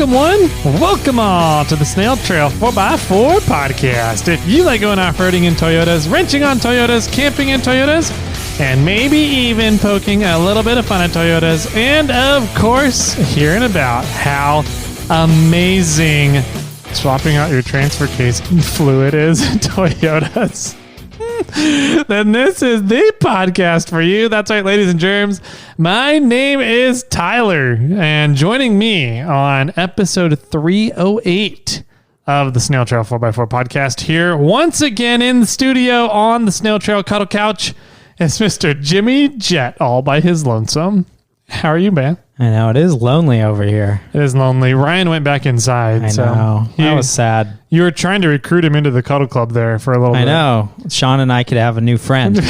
Welcome all to the Snail Trail 4x4 podcast. If you like going off-roading in Toyotas, wrenching on Toyotas, camping in Toyotas, and maybe even poking a little bit of fun at Toyotas, and of course, hearing about how amazing swapping out your transfer case fluid is in Toyotas, then this is the podcast for you. That's right, ladies and germs. My name is Tyler, and joining me on episode 308 of the Snail Trail 4x4 podcast here once again in the studio on the Snail Trail Cuddle Couch is Mr. Jimmy Jet, all by his lonesome. How are you, man? I know, it is lonely over here. It is lonely. Ryan went back inside. I know. That was sad. You were trying to recruit him into the Cuddle Club there for a little bit. I know. Sean and I could have a new friend.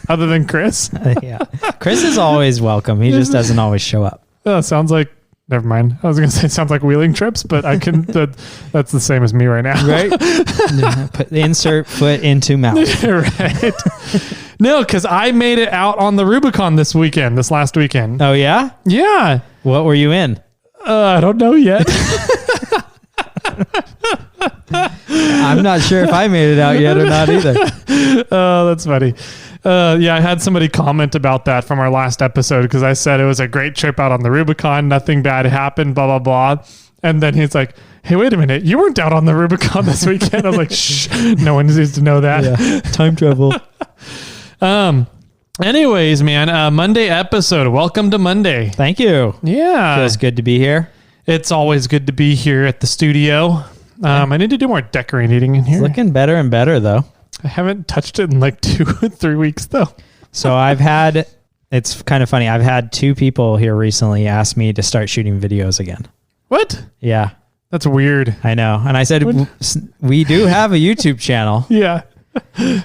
Other than Chris? Yeah. Chris is always welcome. He just doesn't always show up. Oh, sounds like... Never mind. I was going to say it sounds like wheeling trips, but I can. That's the same as me right now. Right? Put the insert foot into mouth. Right. No, because I made it out on the Rubicon this last weekend. Oh, yeah? Yeah. What were you in? I don't know yet. I'm not sure if I made it out yet or not either. Oh, that's funny. Yeah, I had somebody comment about that from our last episode because I said it was a great trip out on the Rubicon. Nothing bad happened, blah, blah, blah. And then he's like, hey, wait a minute. You weren't out on the Rubicon this weekend. I was like, shh, no one needs to know that. Yeah. Time travel. Anyways, man, Monday episode. Welcome to Monday. Thank you. Yeah. Feels good to be here. It's always good to be here at the studio. I need to do more decorating in here. It's looking better and better, though. I haven't touched it in like 2 or 3 weeks, though. So it's kind of funny. I've had 2 people here recently ask me to start shooting videos again. What? Yeah. That's weird. I know. And I said, we do have a YouTube channel. Yeah.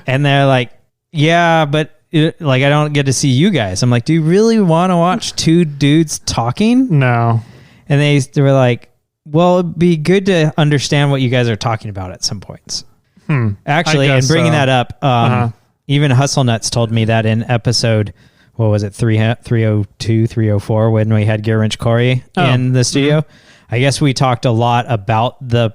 And they're like, yeah, but I don't get to see you guys. I'm like, do you really want to watch 2 dudes talking? No. And they were like, well, it'd be good to understand what you guys are talking about at some points. Actually, and bringing that up, even Hustle Nuts told me that in episode, what was it, 302, 304, when we had Gear Wrench Corey in the studio. Mm-hmm. I guess we talked a lot about the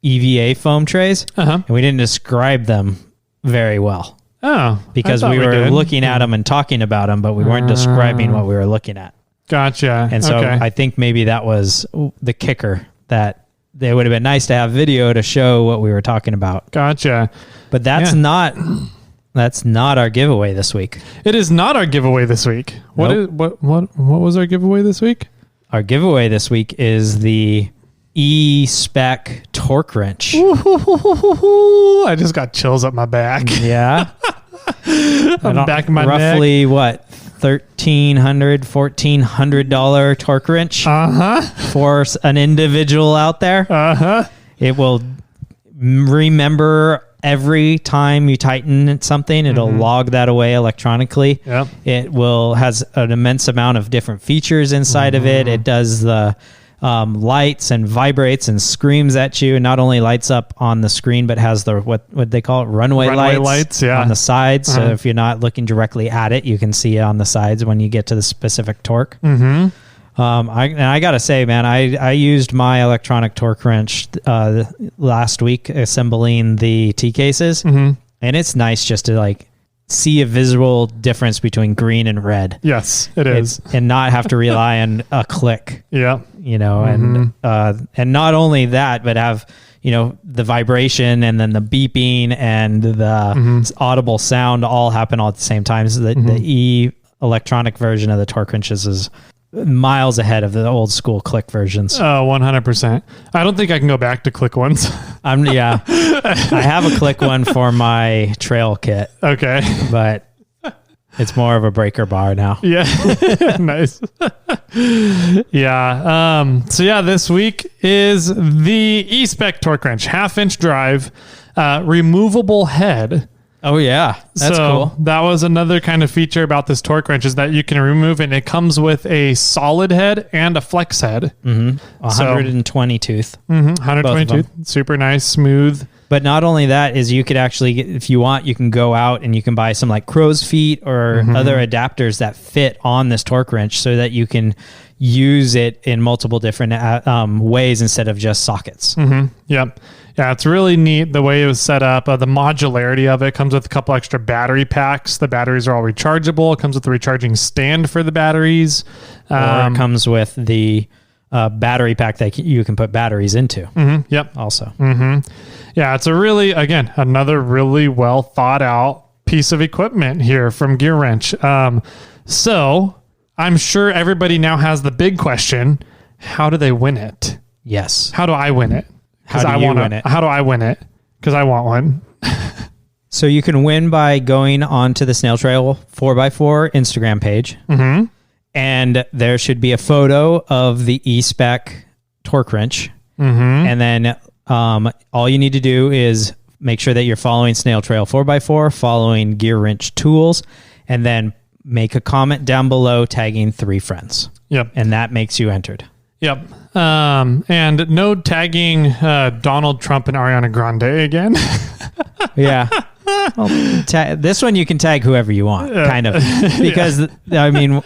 EVA foam trays, and we didn't describe them very well. Oh, because we were looking at them and talking about them, but we weren't describing what we were looking at. Gotcha. And so I think maybe that was the kicker, that it would have been nice to have video to show what we were talking about. Gotcha. But that's not our giveaway this week. It is not our giveaway this week. Nope. What was our giveaway this week? Our giveaway this week is the E-Spec torque wrench. Ooh, I just got chills up my back. Yeah. I'm back of my roughly neck. What? $1,400 torque wrench for an individual out there. It will remember every time you tighten something. It'll log that away electronically. Yep. It has an immense amount of different features inside of it. It does the lights and vibrates and screams at you, and not only lights up on the screen, but has the what they call it, runway lights yeah, on the sides. So if you're not looking directly at it, you can see it on the sides when you get to the specific torque. I gotta say, man, I used my electronic torque wrench last week assembling the T cases, and it's nice just to see a visual difference between green and red. Yes, it is. And not have to rely on a click. Yeah. And not only that, but have, the vibration and then the beeping and the audible sound all happen all at the same time. So the electronic version of the torque wrenches is miles ahead of the old school click versions. Oh, 100%. I don't think I can go back to click ones. I have a click one for my trail kit. Okay. But it's more of a breaker bar now. Yeah. Nice. Yeah. So this week is the E-Spec torque wrench, 1/2-inch drive, removable head. Oh yeah, that's cool. That was another kind of feature about this torque wrench, is that you can remove it, and it comes with a solid head and a flex head. 120 tooth. 120 tooth. Super nice, smooth. But not only that, is you could actually, if you want, you can go out and you can buy some like crow's feet or other adapters that fit on this torque wrench, so that you can use it in multiple different ways instead of just sockets. Yep. Yeah, it's really neat the way it was set up. The modularity of it comes with a couple extra battery packs. The batteries are all rechargeable. It comes with a recharging stand for the batteries. Or it comes with the battery pack that you can put batteries into. Yep. Also. Yeah, it's another really well thought out piece of equipment here from Gear Wrench. So I'm sure everybody now has the big question: how do they win it? Yes. How do I win it? How do you win it? How do I win it? Because I want one. So you can win by going onto the Snail Trail 4x4 Instagram page. And there should be a photo of the E-Spec torque wrench. And then all you need to do is make sure that you're following Snail Trail 4x4, following Gear Wrench Tools, and then make a comment down below tagging 3 friends. Yep. And that makes you entered. Yep. And no tagging Donald Trump and Ariana Grande again. Yeah. Well, this one you can tag whoever you want, kind of. Because, I mean,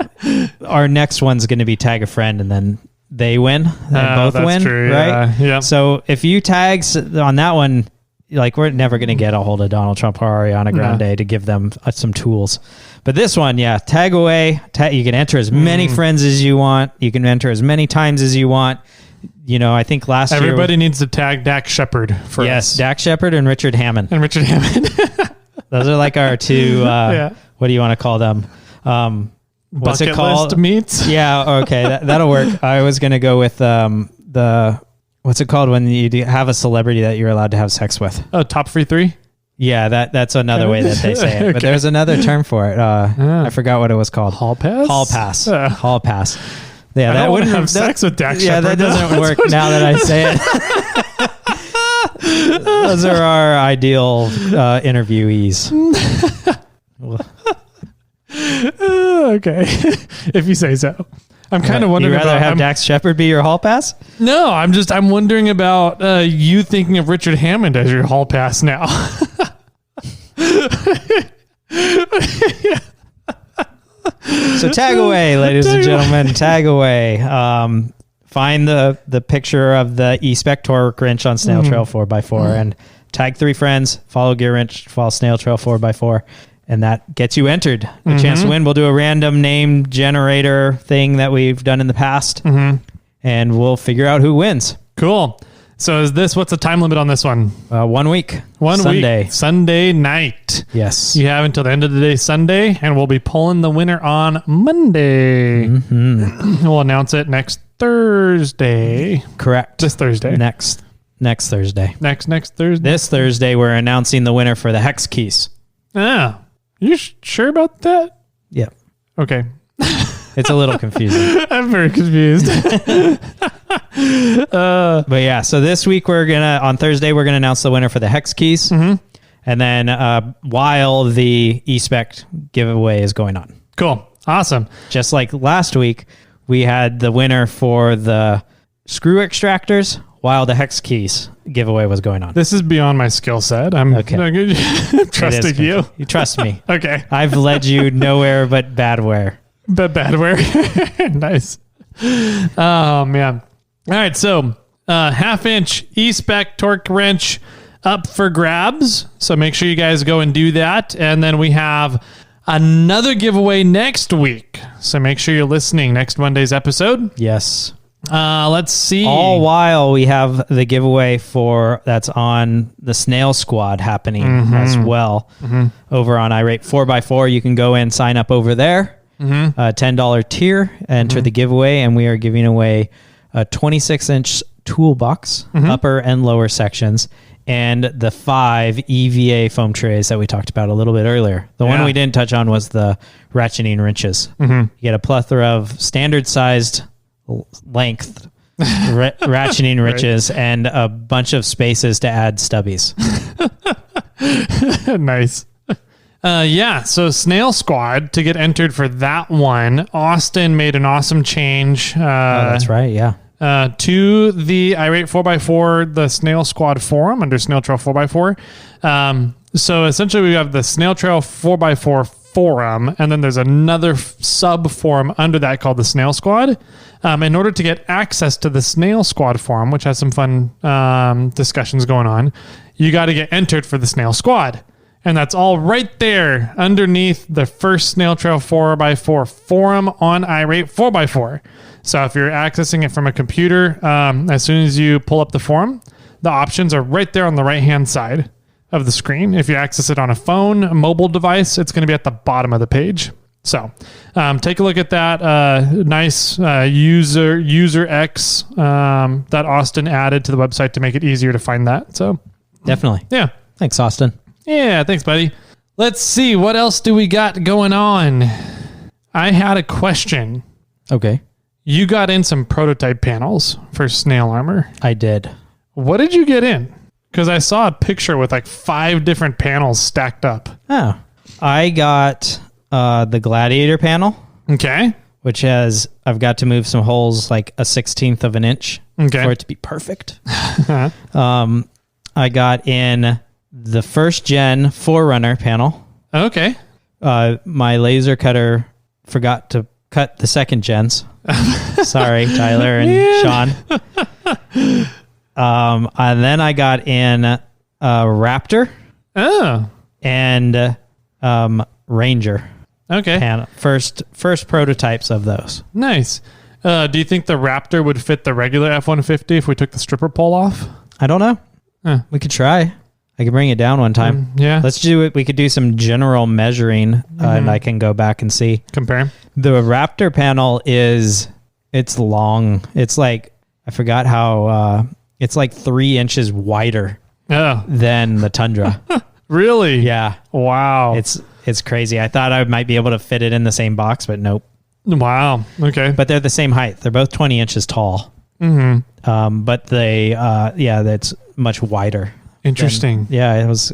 our next one's going to be tag a friend, and then they win. Both win, true, right? Yeah. So if you tags on that one, like, we're never going to get a hold of Donald Trump or Ariana Grande to give them some tools. But this one, yeah, tag away. You can enter as many friends as you want. You can enter as many times as you want. You know, I think last year... Everybody needs to tag Dak Shepard for us. Yes, Dak Shepard and Richard Hammond. Those are like our two, what do you want to call them? What's Bucket it called? List meets? Yeah, okay, that'll work. I was going to go with what's it called when you have a celebrity that you're allowed to have sex with? Oh, top free 3? Yeah, that's another way that they say it. Okay. But there's another term for it. I forgot what it was called. Hall pass? Hall pass. Hall pass. Yeah, that wouldn't have sex with Dak Shepard. Yeah, that doesn't work now that I say it. Those are our ideal interviewees. Okay, if you say so. I'm kind of wondering. You'd rather have Dax Shepard be your hall pass? No, I'm wondering about you thinking of Richard Hammond as your hall pass now. So tag away, ladies and gentlemen. Tag away. Find the picture of the E-Spec torque wrench on Snail Trail 4x4 and tag 3 friends. Follow Gear Wrench, follow Snail Trail 4x4. And that gets you entered. A chance to win. We'll do a random name generator thing that we've done in the past. And we'll figure out who wins. Cool. So what's the time limit on this one? 1 week. Sunday. Sunday night. Yes. You have until the end of the day Sunday, and we'll be pulling the winner on Monday. We'll announce it next Thursday. Correct. This Thursday. Next Thursday. Next Thursday. This Thursday, we're announcing the winner for the hex keys. Ah. You sure about that? Yep. Okay. It's a little confusing. I'm very confused. But yeah, so this week on Thursday, we're going to announce the winner for the hex keys. And then while the E-Spec giveaway is going on. Cool. Awesome. Just like last week, we had the winner for the screw extractors while the hex keys giveaway was going on. This is beyond my skill set. I'm trusting you. You trust me. Okay. I've led you nowhere but badware. But badware. Nice. Oh, man. All right. So 1/2-inch E-Spec torque wrench up for grabs. So make sure you guys go and do that. And then we have another giveaway next week. So make sure you're listening next Monday's episode. Yes. Let's see. All while we have the giveaway that's on the Snail Squad happening as well over on iRate 4x4. You can go and sign up over there. $10 tier, enter the giveaway, and we are giving away a 26-inch toolbox, upper and lower sections, and the 5 EVA foam trays that we talked about a little bit earlier. The one we didn't touch on was the ratcheting wrenches. You get a plethora of standard-sized length ratcheting wrenches and a bunch of spaces to add stubbies. Nice. So Snail Squad, to get entered for that one, Austin made an awesome change. That's right, yeah. To the iRate 4x4, the Snail Squad forum under Snail Trail 4x4. So essentially we have the Snail Trail 4x4 forum, and then there's another sub forum under that called the Snail Squad. In order to get access to the Snail Squad forum, which has some fun discussions going on, you got to get entered for the Snail Squad. And that's all right there underneath the first Snail Trail 4x4 forum on iRate 4x4. So if you're accessing it from a computer, as soon as you pull up the forum, the options are right there on the right-hand side of the screen. If you access it on a phone, a mobile device, it's going to be at the bottom of the page. So take a look at that nice user X that Austin added to the website to make it easier to find that. So Definitely. yeah. Thanks, Austin. Yeah, thanks, buddy. Let's see. What else do we got going on? I had a question. Okay. You got in some prototype panels for Snail Armor. I did. What did you get in? Because I saw a picture with like 5 different panels stacked up. Oh. I got the Gladiator panel, Okay. which I've got to move some holes like a 1/16 of an inch Okay. for it to be perfect. I got in the first gen Forerunner panel. Okay. My laser cutter forgot to cut the second gens. Sorry, Tyler and Sean. And then I got in a Raptor Oh. and Ranger Okay. panel. First prototypes of those. Nice. Do you think the Raptor would fit the regular F-150 if we took the stripper pole off? I don't know. Huh. We could try. I could bring it down one time. Yeah. Let's do it. We could do some general measuring, and I can go back and see. Compare. The Raptor panel it's long. It's like, I forgot how, it's like 3 inches wider Oh. than the Tundra. Really? Yeah. Wow. It's crazy. I thought I might be able to fit it in the same box, but nope. Wow. Okay. But they're the same height. They're both 20 inches tall. Mm-hmm. But that's much wider. Interesting. It was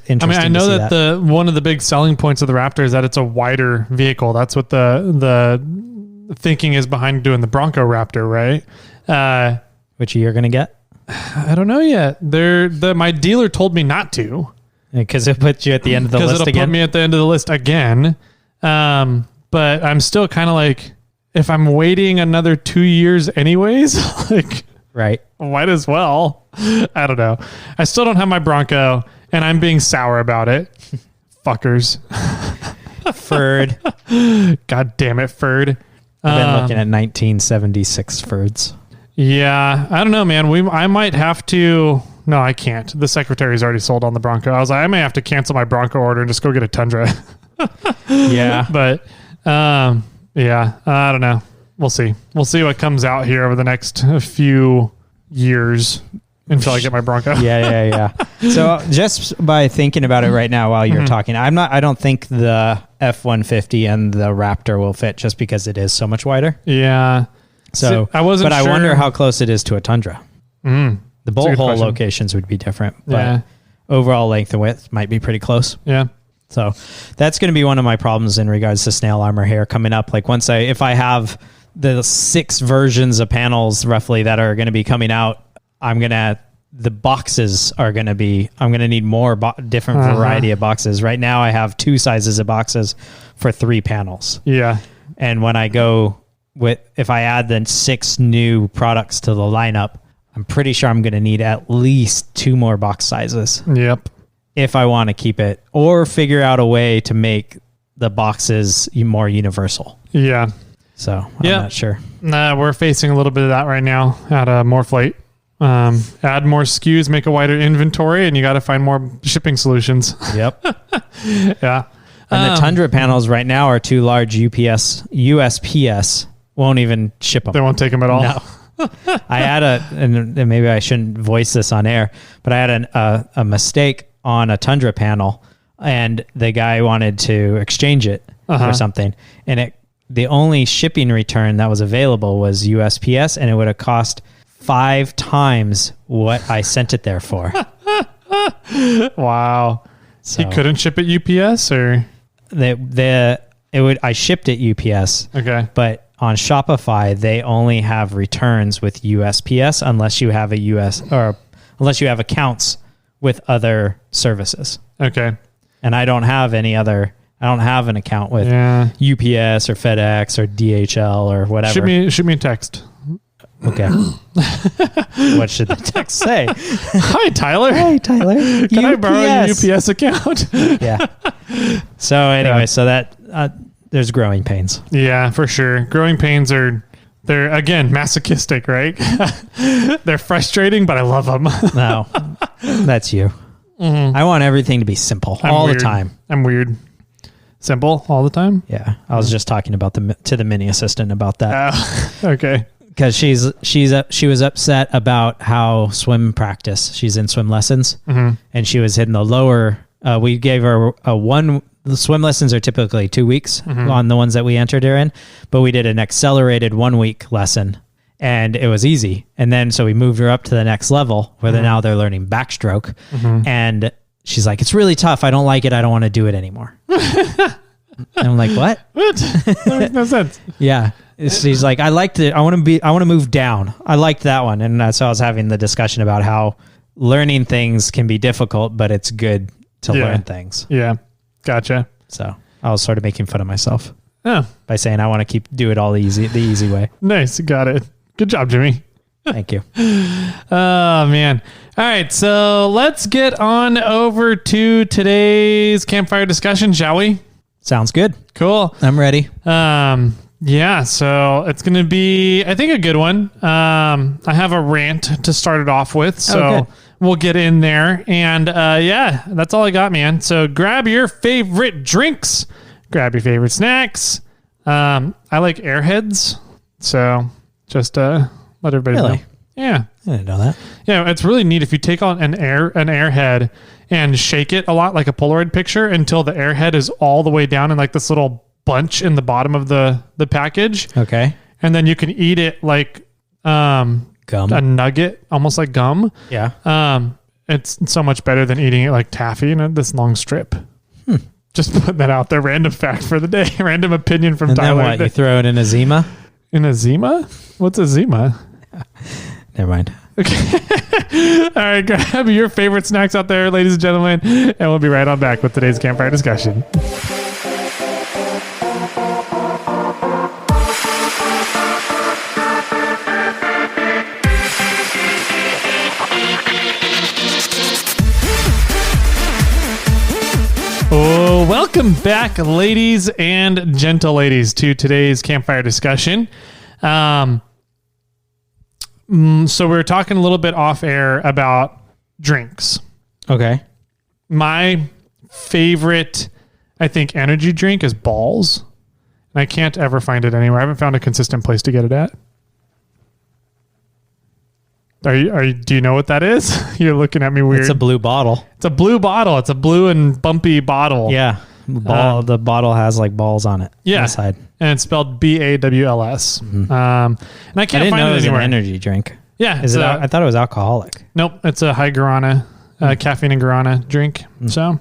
interesting. I mean, I know to see that the one of the big selling points of the Raptor is that it's a wider vehicle. That's what the thinking is behind doing the Bronco Raptor, right? Which you're gonna get I don't know yet. My dealer told me not to because it puts you at the end of the list because it'll again. put me at the end of the list again. But I'm still kind of like, if I'm waiting another 2 years anyways, like, Right. might as well. I don't know. I still don't have my Bronco, and I'm being sour about it. Fuckers. Ferd. God damn it, Ferd. I've been looking at 1976 Ferds. Yeah, I don't know, man. I might have to. No, I can't. The secretary's already sold on the Bronco. I was like, I may have to cancel my Bronco order and just go get a Tundra. Yeah. But yeah, I don't know. We'll see. We'll see what comes out here over the next few years until I get my Bronco. Yeah. So just by thinking about it right now while you're talking, I don't think the F-150 and the Raptor will fit just because it is so much wider. Yeah. So I wasn't but sure. I wonder how close it is to a Tundra. The bolt good hole question. locations would be different, but Yeah. overall length and width might be pretty close. Yeah. So that's going to be one of my problems in regards to Snail Armor here coming up. Like if I have the 6 versions of panels roughly that are going to be coming out, the boxes are going to be, I'm going to need more different variety of boxes. Right now I have 2 sizes of boxes for 3 panels. Yeah. And when I go if I add the 6 new products to the lineup, I'm pretty sure I'm going to need at least 2 more box sizes. Yep. If I want to keep it or figure out a way to make the boxes more universal. Yeah. So I'm not sure. Nah, we're facing a little bit of that right now at Morphlate. Add more SKUs, make a wider inventory, and you got to find more shipping solutions. Yep. Yeah. And the Tundra panels right now are too large. USPS won't even ship them. They won't take them at all. No. I had and maybe I shouldn't voice this on air, but I had a mistake on a Tundra panel, and the guy wanted to exchange it for something, and the only shipping return that was available was USPS, and it would have cost 5 times what I sent it there for. Wow. So He couldn't ship it UPS or? I shipped it UPS. Okay. But on Shopify, they only have returns with USPS unless you have unless you have accounts with other services. Okay. And I don't have any other I don't have an account with UPS or FedEx or DHL or whatever. Shoot me a text. Okay. What should the text say? Hi, Tyler. Hey, Tyler. Can I borrow your UPS account? Yeah. So anyway, so that there's growing pains. Yeah, for sure. Growing pains they're again masochistic, right? They're frustrating, but I love them. No, that's you. I want everything to be simple all the time. I'm weird. Simple all the time? Yeah. I was just talking about to the mini assistant about that. Okay. Because she was upset about how swim practice. She's in swim lessons, and she was hitting the lower. We gave her the swim lessons are typically 2 weeks on the ones that we entered her in, but we did an accelerated 1 week lesson, and it was easy. And then so we moved her up to the next level where now they're learning backstroke, and she's like, "It's really tough. I don't like it. I don't want to do it anymore." And I'm like, "What? What? That makes no sense." Yeah. She's like, I liked it. I want to move down. I liked that one. And that's how I was having the discussion about how learning things can be difficult, but it's good to learn things. Yeah. Gotcha. So I was sort of making fun of myself by saying, I want to do it all the easy way. Nice. Got it. Good job, Jimmy. Thank you. Oh, man. All right. So let's get on over to today's campfire discussion, shall we? Sounds good. Cool. I'm ready. Yeah, so it's going to be, I think, a good one. I have a rant to start it off with, so we'll get in there. And that's all I got, man. So grab your favorite drinks, grab your favorite snacks. I like Airheads, so just let everybody know. Yeah. I didn't know that. Yeah, it's really neat if you take on an Airhead and shake it a lot like a Polaroid picture until the Airhead is all the way down in like this little bunch in the bottom of the package. Okay. And then you can eat it like gum, a nugget, almost like gum. Yeah. It's so much better than eating it like taffy in this long strip. Just putting that out there. Random fact for the day. Random opinion from Tyler. And then what? You throw it in a Zima? In a Zima? What's a Zima? Never mind. Okay. All right. Grab your favorite snacks out there, ladies and gentlemen. And we'll be right on back with today's campfire discussion. Oh, welcome back, ladies and gentle ladies, to today's campfire discussion. So we were talking a little bit off air about drinks. Okay. My favorite, I think, energy drink is Balls. And I can't ever find it anywhere. I haven't found a consistent place to get it at. Do you know what that is? You're looking at me weird. It's a blue bottle. It's a blue bottle. It's a blue and bumpy bottle. Yeah. The bottle has like balls on it. Yeah. Inside. And it's spelled BAWLS. And I can't didn't find know it it was anywhere. an energy drink. Yeah. I thought it was alcoholic. Nope. It's a high guarana, caffeine and guarana drink. So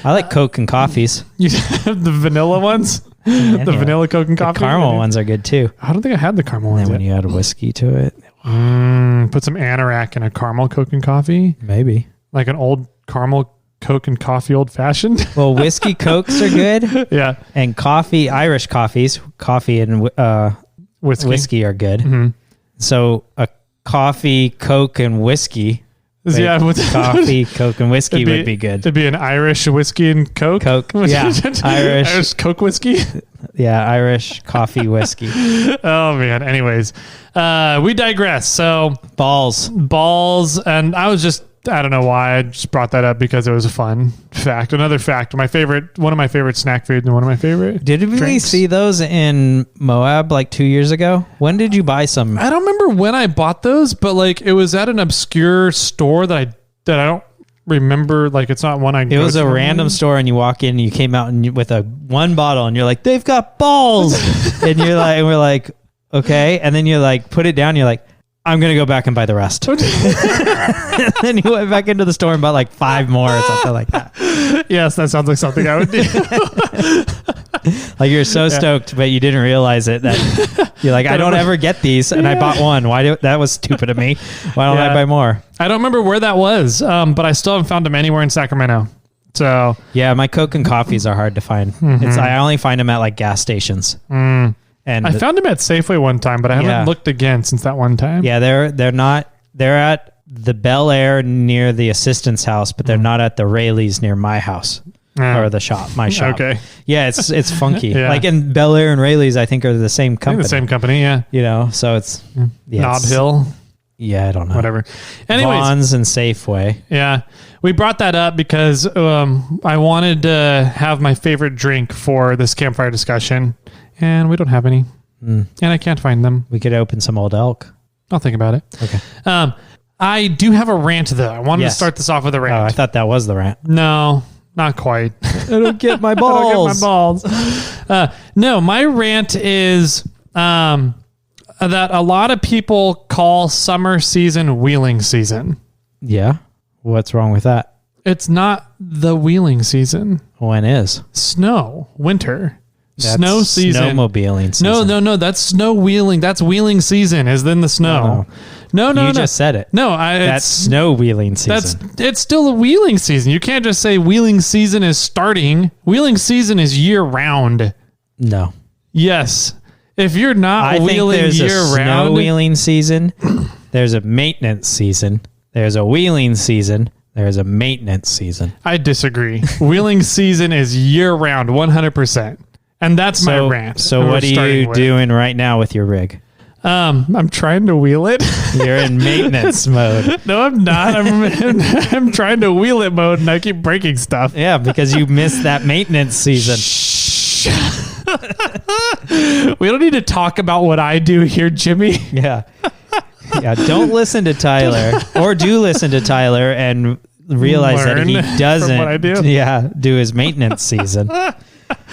I like Coke and coffees. You have the vanilla ones? The vanilla Coke and coffee? The caramel ones are good too. I don't think I had the caramel And ones then when you add whiskey to it. Put some anorak in a caramel Coke and coffee. Maybe. Like an old caramel Coke and coffee old fashioned. Well, whiskey Cokes are good. Yeah. And Irish coffee and whiskey are good. Mm-hmm. So a coffee, Coke, and whiskey. Coffee, Coke, and whiskey would be good. It'd be an Irish whiskey and Coke. Yeah. Irish Coke whiskey. Yeah, Irish coffee whiskey. Oh man. Anyways, we digress. So balls, and I don't know why I just brought that up because it was a fun fact. Another fact. One of my favorite snack foods and one of my favorite. Did we drinks. see those in Moab like 2 years ago? When did you buy some? I don't remember when I bought those, but like it was at an obscure store that I don't remember. Like it's not one I. It was a random store, and you walk in, and you came out with one bottle, and you're like, "They've got balls," and we're like, "Okay," and then you like put it down, you're like, I'm going to go back and buy the rest. And then you went back into the store and bought like 5 more or something like that. Yes, that sounds like something I would do. Like you're so stoked, but you didn't realize it. That you're like, I don't ever get these, and I bought one. That was stupid of me. Why don't I buy more? I don't remember where that was, but I still haven't found them anywhere in Sacramento. So yeah, my Coke and coffees are hard to find. I only find them at like gas stations. And I found them at Safeway one time, but I haven't looked again since that one time. Yeah, they're at the Bel Air near the assistant's house, but they're not at the Rayleigh's near my house. Or the shop, my shop. Okay. Yeah, it's funky. Yeah. Like in Bel Air and Rayleigh's, I think are the same company. The same company, yeah. You know, so it's Nob Hill. Yeah, I don't know. Whatever. Anyways, Vons and Safeway. Yeah, we brought that up because I wanted to have my favorite drink for this campfire discussion, and we don't have any, and I can't find them. We could open some Old Elk. I'll think about it. Okay. I do have a rant though. I wanted to start this off with a rant. Oh, I thought that was the rant. No, not quite. I don't get my balls. I don't get my balls. No, my rant is that a lot of people call summer season wheeling season. Yeah. What's wrong with that? It's not the wheeling season. When is? Snow, winter. That's snow season. Snowmobiling season. No. That's snow wheeling. That's wheeling season is then the snow. No. You just said it. No, that's snow wheeling season. It's still a wheeling season. You can't just say wheeling season is starting. Wheeling season is year round. No. Yes. If you're not wheeling there's year a round, snow wheeling season. There's a maintenance season. There's a wheeling season. There's a maintenance season. I disagree. Wheeling season is year round, 100%. And that's my rant. So what are you doing right now with your rig? I'm trying to wheel it. You're in maintenance mode. No, I'm not. I'm trying to wheel it mode, and I keep breaking stuff. Yeah, because you missed that maintenance season. We don't need to talk about what I do here, Jimmy. Yeah. Yeah, don't listen to Tyler, or do listen to Tyler and realize that he doesn't what I do. Do his maintenance season.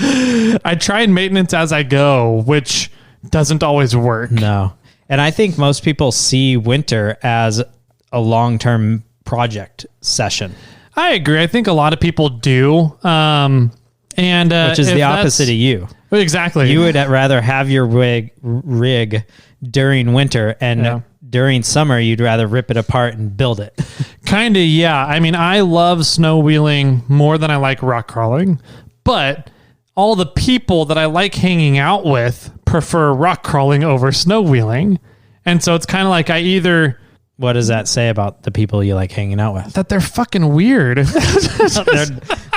I try and maintenance as I go, which doesn't always work. No. And I think most people see winter as a long-term project session. I agree. I think a lot of people do. Which is the opposite of you. Exactly. You would rather have your rig during winter, and during summer, you'd rather rip it apart and build it. Kind of, yeah. I mean, I love snow wheeling more than I like rock crawling, but all the people that I like hanging out with prefer rock crawling over snow wheeling. And so it's kind of like I either... What does that say about the people you like hanging out with? That they're fucking weird.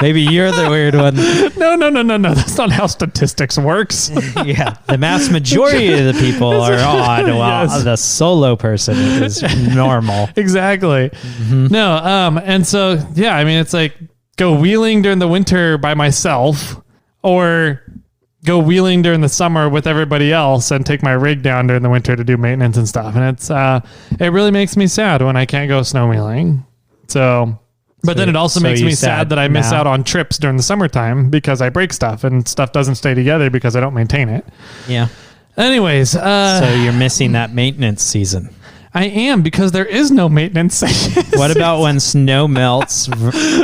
Maybe you're the weird one. No. That's not how statistics works. Yeah. The mass majority of the people are odd, while the solo person is normal. Exactly. Mm-hmm. No. And so, yeah, I mean, it's like go wheeling during the winter by myself, or go wheeling during the summer with everybody else and take my rig down during the winter to do maintenance and stuff. And it's, it really makes me sad when I can't go snow wheeling. But then it also makes me sad that I miss out on trips during the summertime because I break stuff and stuff doesn't stay together because I don't maintain it. Yeah. Anyways. So you're missing that maintenance season. I am, because there is no maintenance season. What about when snow melts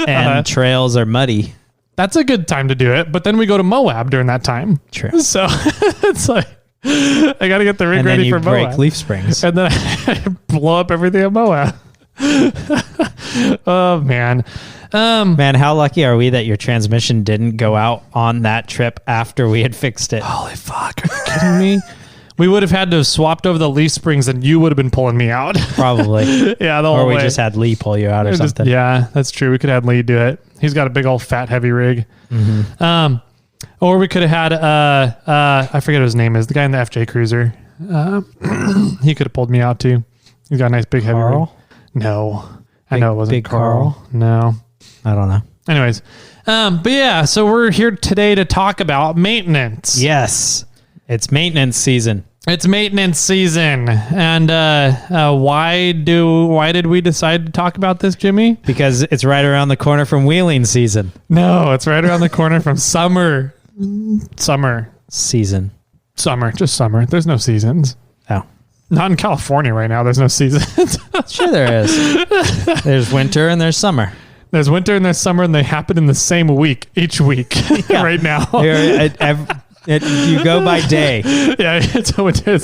and trails are muddy? That's a good time to do it, but then we go to Moab during that time. True. So it's like, I got to get the rig ready for Moab. And then you break leaf springs. And then I blow up everything at Moab. Oh, man. Man, how lucky are we that your transmission didn't go out on that trip after we had fixed it? Holy fuck. Are you kidding me? We would have had to have swapped over the leaf springs and you would have been pulling me out. Probably. Yeah, the whole way. Or we just had Lee pull you out or something. Yeah, that's true. We could have had Lee do it. He's got a big old fat heavy rig. Mm-hmm. Or we could have had, I forget what his name is, the guy in the FJ Cruiser. He could have pulled me out too. He's got a nice big heavy rig. No. I know it wasn't Big Carl. No. I don't know. Anyways. But yeah, so we're here today to talk about maintenance. Yes. It's maintenance season. It's maintenance season. And why did we decide to talk about this, Jimmy? Because it's right around the corner from wheeling season. No, it's right around the corner from summer. Season. Summer. Just summer. There's no seasons. Oh. Not in California right now. There's no seasons. Sure there is. There's winter and there's summer. There's winter and there's summer, and they happen in the same week, each week, right now. You go by day. Yeah, it's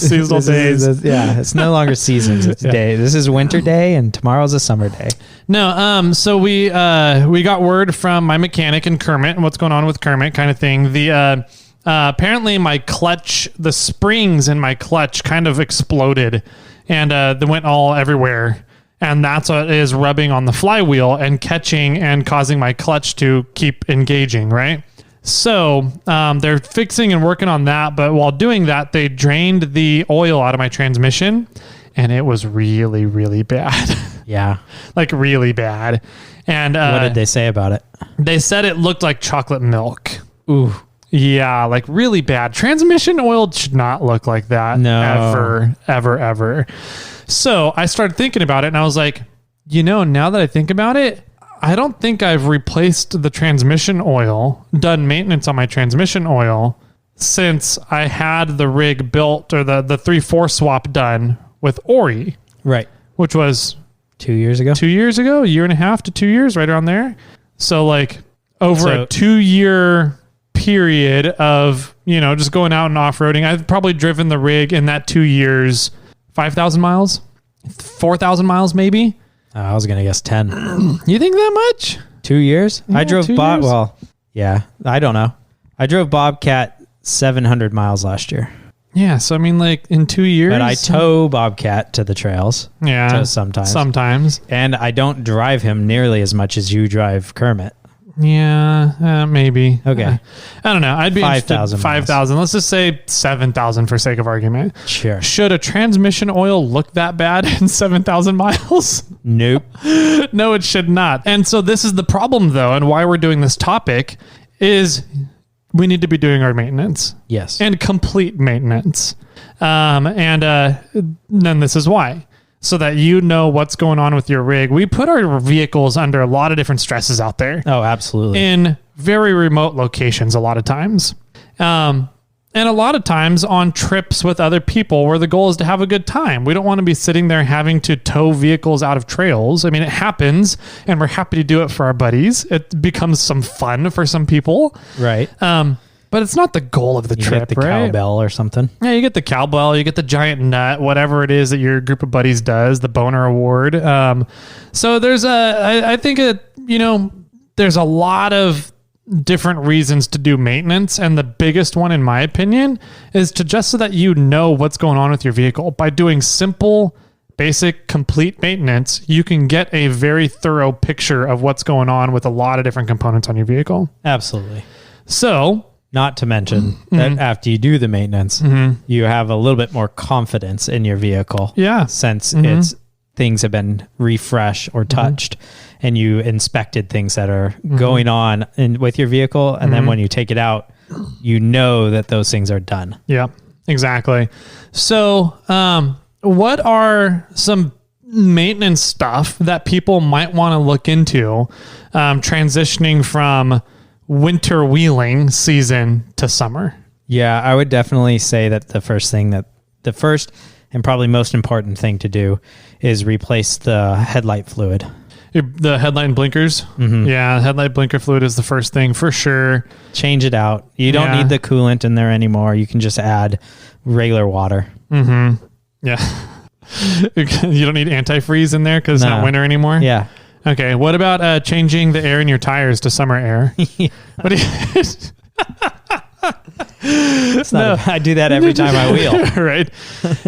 seasonal days. It's no longer seasons. It's day. This is winter day, and tomorrow's a summer day. No, so we got word from my mechanic and Kermit, and what's going on with Kermit, kind of thing. The apparently my clutch, the springs in my clutch, kind of exploded, and they went all everywhere. And that's what is rubbing on the flywheel and catching and causing my clutch to keep engaging, right? So they're fixing and working on that. But while doing that, they drained the oil out of my transmission, and it was really, really bad. Yeah. Like really bad. And what did they say about it? They said it looked like chocolate milk. Ooh. Yeah, like really bad. Transmission oil should not look like that. No. Ever. So I started thinking about it, and I was like, now that I think about it, I don't think I've replaced the transmission oil, done maintenance on my transmission oil since I had the rig built, or the 3/4 swap done with Ori. Right. Which was 2 years ago. 2 years ago, a year and a half to 2 years, right around there. So like over a 2-year period of, just going out and off-roading, I've probably driven the rig in that 2 years, 5,000 miles, 4,000 miles maybe. I was going to guess 10. You think that much? 2 years? Yeah, I drove 2 years. Well, yeah, I don't know. I drove Bobcat 700 miles last year. Yeah, so I mean, like in 2 years. But I tow Bobcat to the trails. Yeah, so sometimes. And I don't drive him nearly as much as you drive Kermit. Yeah, maybe. Okay. I don't know. I'd be 5,000. 5,000. Let's just say 7,000 for sake of argument. Sure. Should a transmission oil look that bad in 7,000 miles? Nope. No, it should not. And so this is the problem, though, and why we're doing this topic is we need to be doing our maintenance. Yes. And complete maintenance. And then this is why. So that what's going on with your rig. We put our vehicles under a lot of different stresses out there. Oh, absolutely. In very remote locations a lot of times. And a lot of times on trips with other people where the goal is to have a good time. We don't want to be sitting there having to tow vehicles out of trails. I mean, it happens, and we're happy to do it for our buddies. It becomes some fun for some people. Right. But it's not the goal of the trip, get the right? cowbell or something. Yeah, you get the cowbell, you get the giant nut, whatever it is that your group of buddies does, the boner award. So there's I think there's a lot of different reasons to do maintenance, and the biggest one, in my opinion, is to just so that you know what's going on with your vehicle. By doing simple, basic, complete maintenance, you can get a very thorough picture of what's going on with a lot of different components on your vehicle. Absolutely. So, not to mention that after you do the maintenance, you have a little bit more confidence in your vehicle. Yeah. Since things have been refreshed or touched, and you inspected things that are going on with your vehicle. And then when you take it out, you know that those things are done. Yeah, exactly. So, what are some maintenance stuff that people might want to look into transitioning from winter wheeling season to summer? Yeah, I would definitely say that the first and probably most important thing to do is replace the headlight fluid. The headlight and blinkers? Yeah, headlight blinker fluid is the first thing for sure. Change it out. You don't need the coolant in there anymore. You can just add regular water. Yeah. You don't need antifreeze in there because it's not winter anymore? Yeah. Okay, what about changing the air in your tires to summer air? What do you... I do that every time I wheel. Right.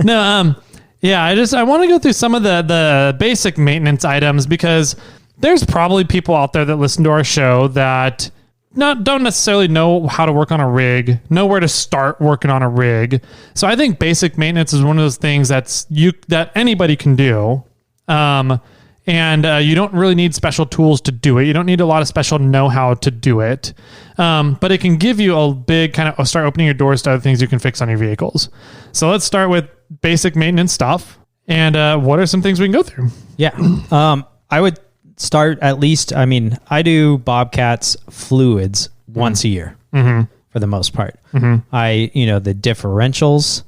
No, I want to go through some of the basic maintenance items, because there's probably people out there that listen to our show that don't necessarily know how to work on a rig, know where to start working on a rig. So I think basic maintenance is one of those things that anybody can do. And you don't really need special tools to do it. You don't need a lot of special know-how to do it. But it can give you a big kind of start opening your doors to other things you can fix on your vehicles. So let's start with basic maintenance stuff. And what are some things we can go through? Yeah. I would start I do Bobcat's fluids once a year for the most part. The differentials,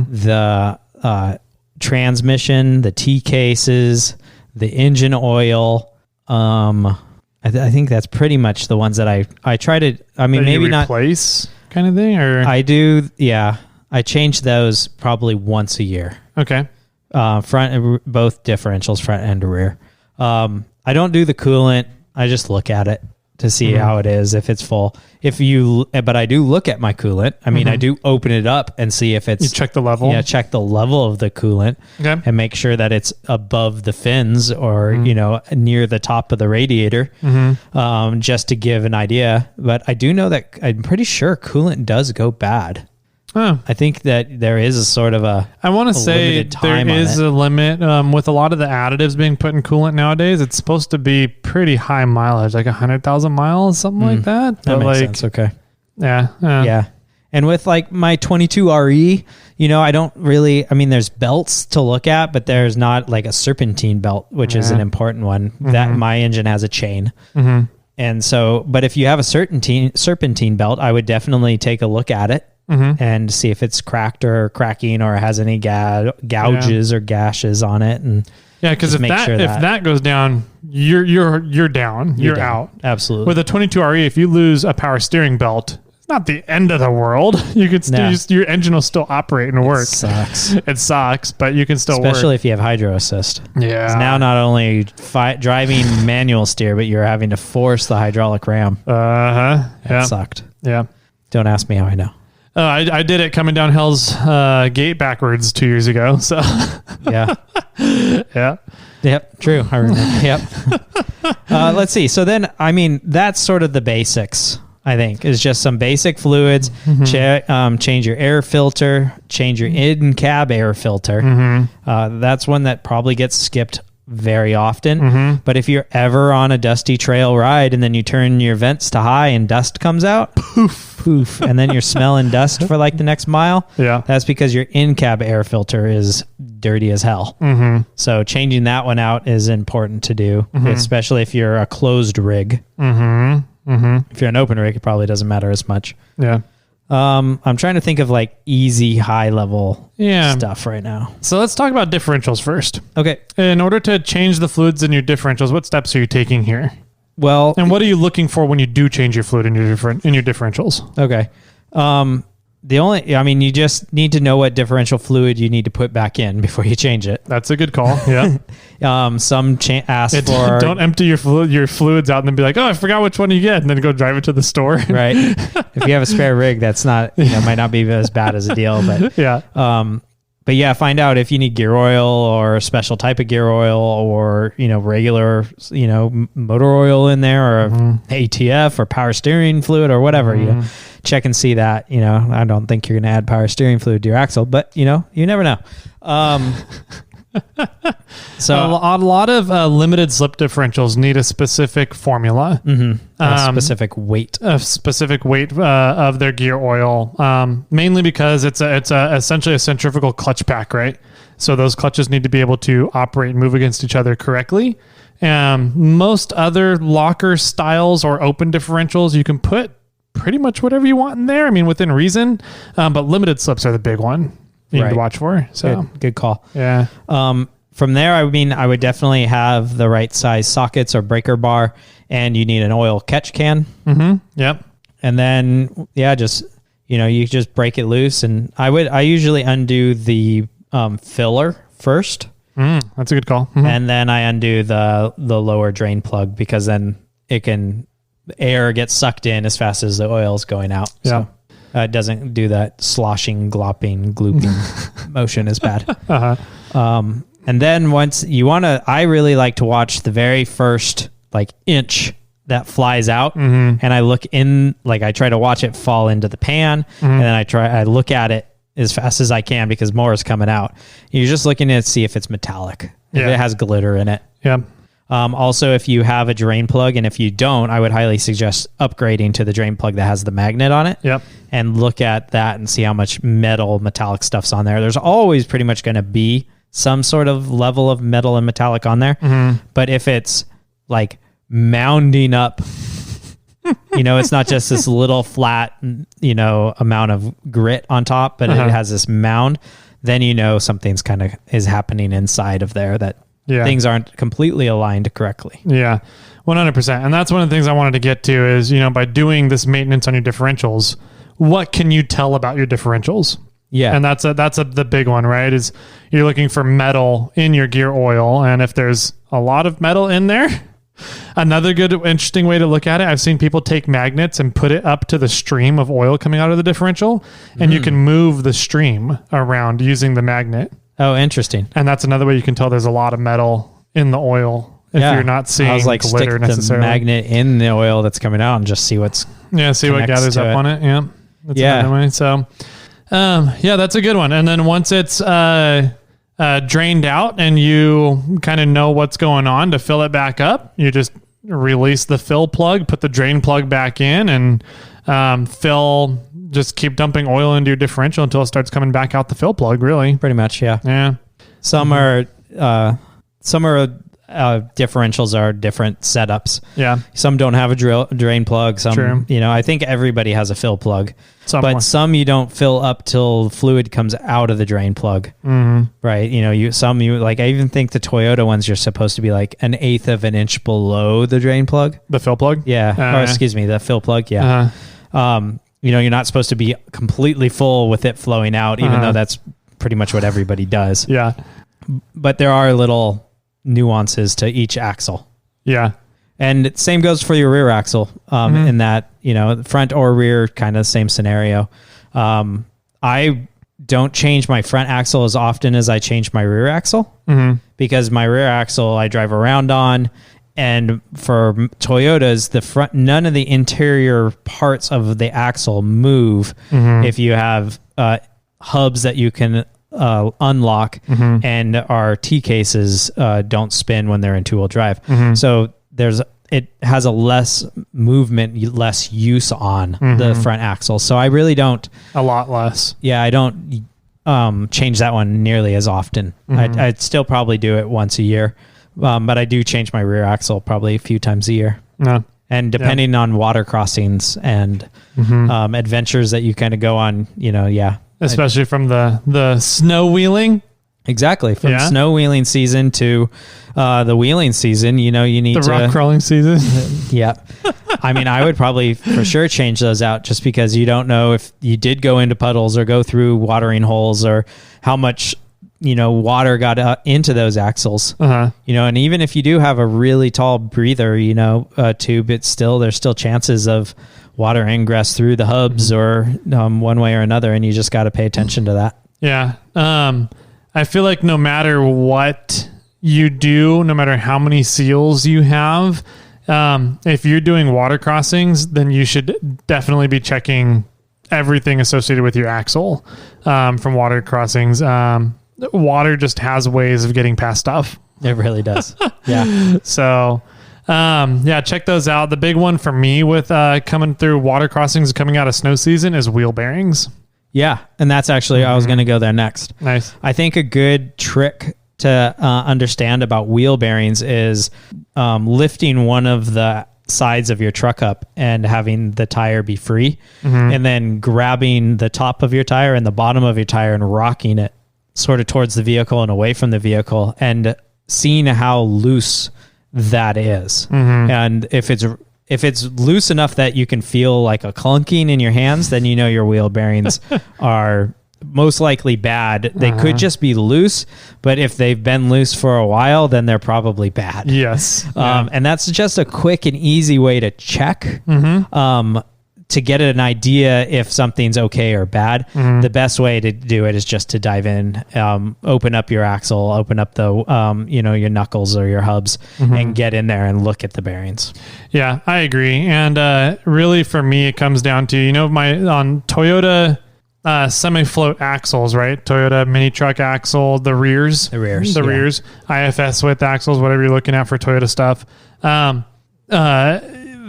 the transmission, the T cases, the engine oil. I think that's pretty much the ones that I try to. I mean, maybe not replace kind of thing? Or I do. Yeah. I change those probably once a year. Okay. Both differentials, front and rear. I don't do the coolant. I just look at it to see how it is, if it's full. But I do look at my coolant. I mean, I do open it up and see if it's... You check the level? Yeah, check the level of the coolant and make sure that it's above the fins or, near the top of the radiator, just to give an idea. But I do know that I'm pretty sure coolant does go bad. Oh. I think that there is a sort of I want to say there is a limit with a lot of the additives being put in coolant nowadays. It's supposed to be pretty high mileage, like 100,000 miles, something like that. That makes sense. Okay. Yeah. Yeah. And with like my 22 RE, I don't really, there's belts to look at, but there's not like a serpentine belt, which is an important one. That my engine has a chain. And so, but if you have a serpentine belt, I would definitely take a look at it. And see if it's cracked or cracking or has any gouges or gashes on it, and because if that goes down, you're down, you're out. Absolutely. With a 22 RE, if you lose a power steering belt, it's not the end of the world. You could still your engine will still operate and work. It sucks, but you can still especially work. if you have hydro assist. Yeah. Now not only driving manual steer, but you're having to force the hydraulic ram. It sucked. Yeah. Don't ask me how I know. I did it coming down Hell's Gate backwards 2 years ago. So yeah. Yep. True. I remember. Yep. Let's see. So then, that's sort of the basics. I think is just some basic fluids. Change your air filter. Change your in-cab air filter. That's one that probably gets skipped very often. But if you're ever on a dusty trail ride and then you turn your vents to high and dust comes out, poof, and then you're smelling dust for like the next mile, that's because your in-cab air filter is dirty as hell. So changing that one out is important to do, especially if you're a closed rig. If you're an open rig, it probably doesn't matter as much. I'm trying to think of like easy high level stuff right now. So let's talk about differentials first. Okay. In order to change the fluids in your differentials, what steps are you taking here? Well, and what are you looking for when you do change your fluid in your differentials? Okay. You just need to know what differential fluid you need to put back in before you change it. That's a good call. Yeah. Some ask for... Don't empty your fluids out and then be like, oh, I forgot which one you get, and then go drive it to the store. Right. If you have a spare rig, that's not, might not be as bad as a deal, but... Yeah. But find out if you need gear oil or a special type of gear oil or, regular, motor oil in there or ATF or power steering fluid or whatever, check and see that, I don't think you're going to add power steering fluid to your axle, but you never know. So a lot of limited slip differentials need a specific formula, a specific weight of their gear oil, mainly because it's essentially a centrifugal clutch pack, right? So those clutches need to be able to operate and move against each other correctly. Most other locker styles or open differentials, you can put pretty much whatever you want in there. Within reason, but limited slips are the big one you need to watch for. So good call. Yeah. From there, I would definitely have the right size sockets or breaker bar, and you need an oil catch can. Yep. And then, you just break it loose. And I usually undo the filler first. That's a good call. And then I undo the lower drain plug, because then air gets sucked in as fast as the oil is going out. Yeah. So it doesn't do that sloshing, glopping, glooping motion as bad. And then I really like to watch the very first inch that flies out. And I look in, I try to watch it fall into the pan. And then I look at it as fast as I can, because more is coming out. You're just looking to see if it's metallic, if it has glitter in it. Yeah. Also, if you have a drain plug, and if you don't, I would highly suggest upgrading to the drain plug that has the magnet on it. Yep. And look at that and see how much metallic stuff's on there. There's always pretty much going to be some sort of level of metal and metallic on there. But if it's mounding up, it's not just this little flat, amount of grit on top, but it has this mound, then something's is happening inside of there that things aren't completely aligned correctly. Yeah, 100%. And that's one of the things I wanted to get to is, by doing this maintenance on your differentials, what can you tell about your differentials? Yeah. And that's the big one, right? Is you're looking for metal in your gear oil. And if there's a lot of metal in there, another good, interesting way to look at it, I've seen people take magnets and put it up to the stream of oil coming out of the differential, and you can move the stream around using the magnet. Oh, interesting. And that's another way you can tell there's a lot of metal in the oil if you're not seeing glitter stick necessarily. The magnet in the oil that's coming out and just see what's see what gathers up on it. Yeah, that's another way. So, that's a good one. And then once it's drained out and you kind of know what's going on, to fill it back up, you just release the fill plug, put the drain plug back in, and just keep dumping oil into your differential until it starts coming back out the fill plug, really. pretty much. Yeah. Some are differentials are different setups. Yeah. Some don't have a drain plug. Some, True. I think everybody has a fill plug, Somewhere. but some you don't fill up till fluid comes out of the drain plug. Mm-hmm. Right. I even think the Toyota ones, you're supposed to be like 1/8 of an inch below the drain plug. The fill plug? Yeah. Or excuse me, the fill plug. Yeah. You're not supposed to be completely full with it flowing out, even though that's pretty much what everybody does. Yeah. But there are little nuances to each axle. Yeah. And same goes for your rear axle, in that, front or rear, kind of same scenario. I don't change my front axle as often as I change my rear axle, because my rear axle I drive around on. And for Toyotas, none of the interior parts of the axle move if you have hubs that you can unlock, and our T cases don't spin when they're in 2-wheel drive. So it has a less movement, less use on the front axle. So I really don't. A lot less. Yeah, I don't change that one nearly as often. I'd still probably do it once a year. But I do change my rear axle probably a few times a year. No. And depending on water crossings and adventures that you kind of go on, Especially from the snow wheeling. Exactly. From snow wheeling season to the wheeling season, you need the rock crawling season. Yeah. I mean, I would probably for sure change those out, just because you don't know if you did go into puddles or go through watering holes, or how much water got into those axles, and even if you do have a really tall breather, tube, there's still chances of water ingress through the hubs or one way or another. And you just got to pay attention to that. Yeah. I feel like no matter what you do, no matter how many seals you have, if you're doing water crossings, then you should definitely be checking everything associated with your axle, from water crossings. Water just has ways of getting past stuff. It really does. Yeah. So, check those out. The big one for me with coming through water crossings coming out of snow season is wheel bearings. Yeah. And that's actually, I was going to go there next. Nice. I think a good trick to understand about wheel bearings is lifting one of the sides of your truck up and having the tire be free, and then grabbing the top of your tire and the bottom of your tire and rocking it sort of towards the vehicle and away from the vehicle, and seeing how loose that is. And if it's loose enough that you can feel like a clunking in your hands, then your wheel bearings are most likely bad. They could just be loose, but if they've been loose for a while, then they're probably bad. Yes. And that's just a quick and easy way to check. To get an idea if something's okay or bad. The best way to do it is just to dive in, open up your axle, open up the, your knuckles or your hubs, and get in there and look at the bearings. Yeah, I agree. And really for me, it comes down to, on Toyota semi-float axles, right? Toyota mini truck axle, the rears, IFS width axles, whatever you're looking at for Toyota stuff.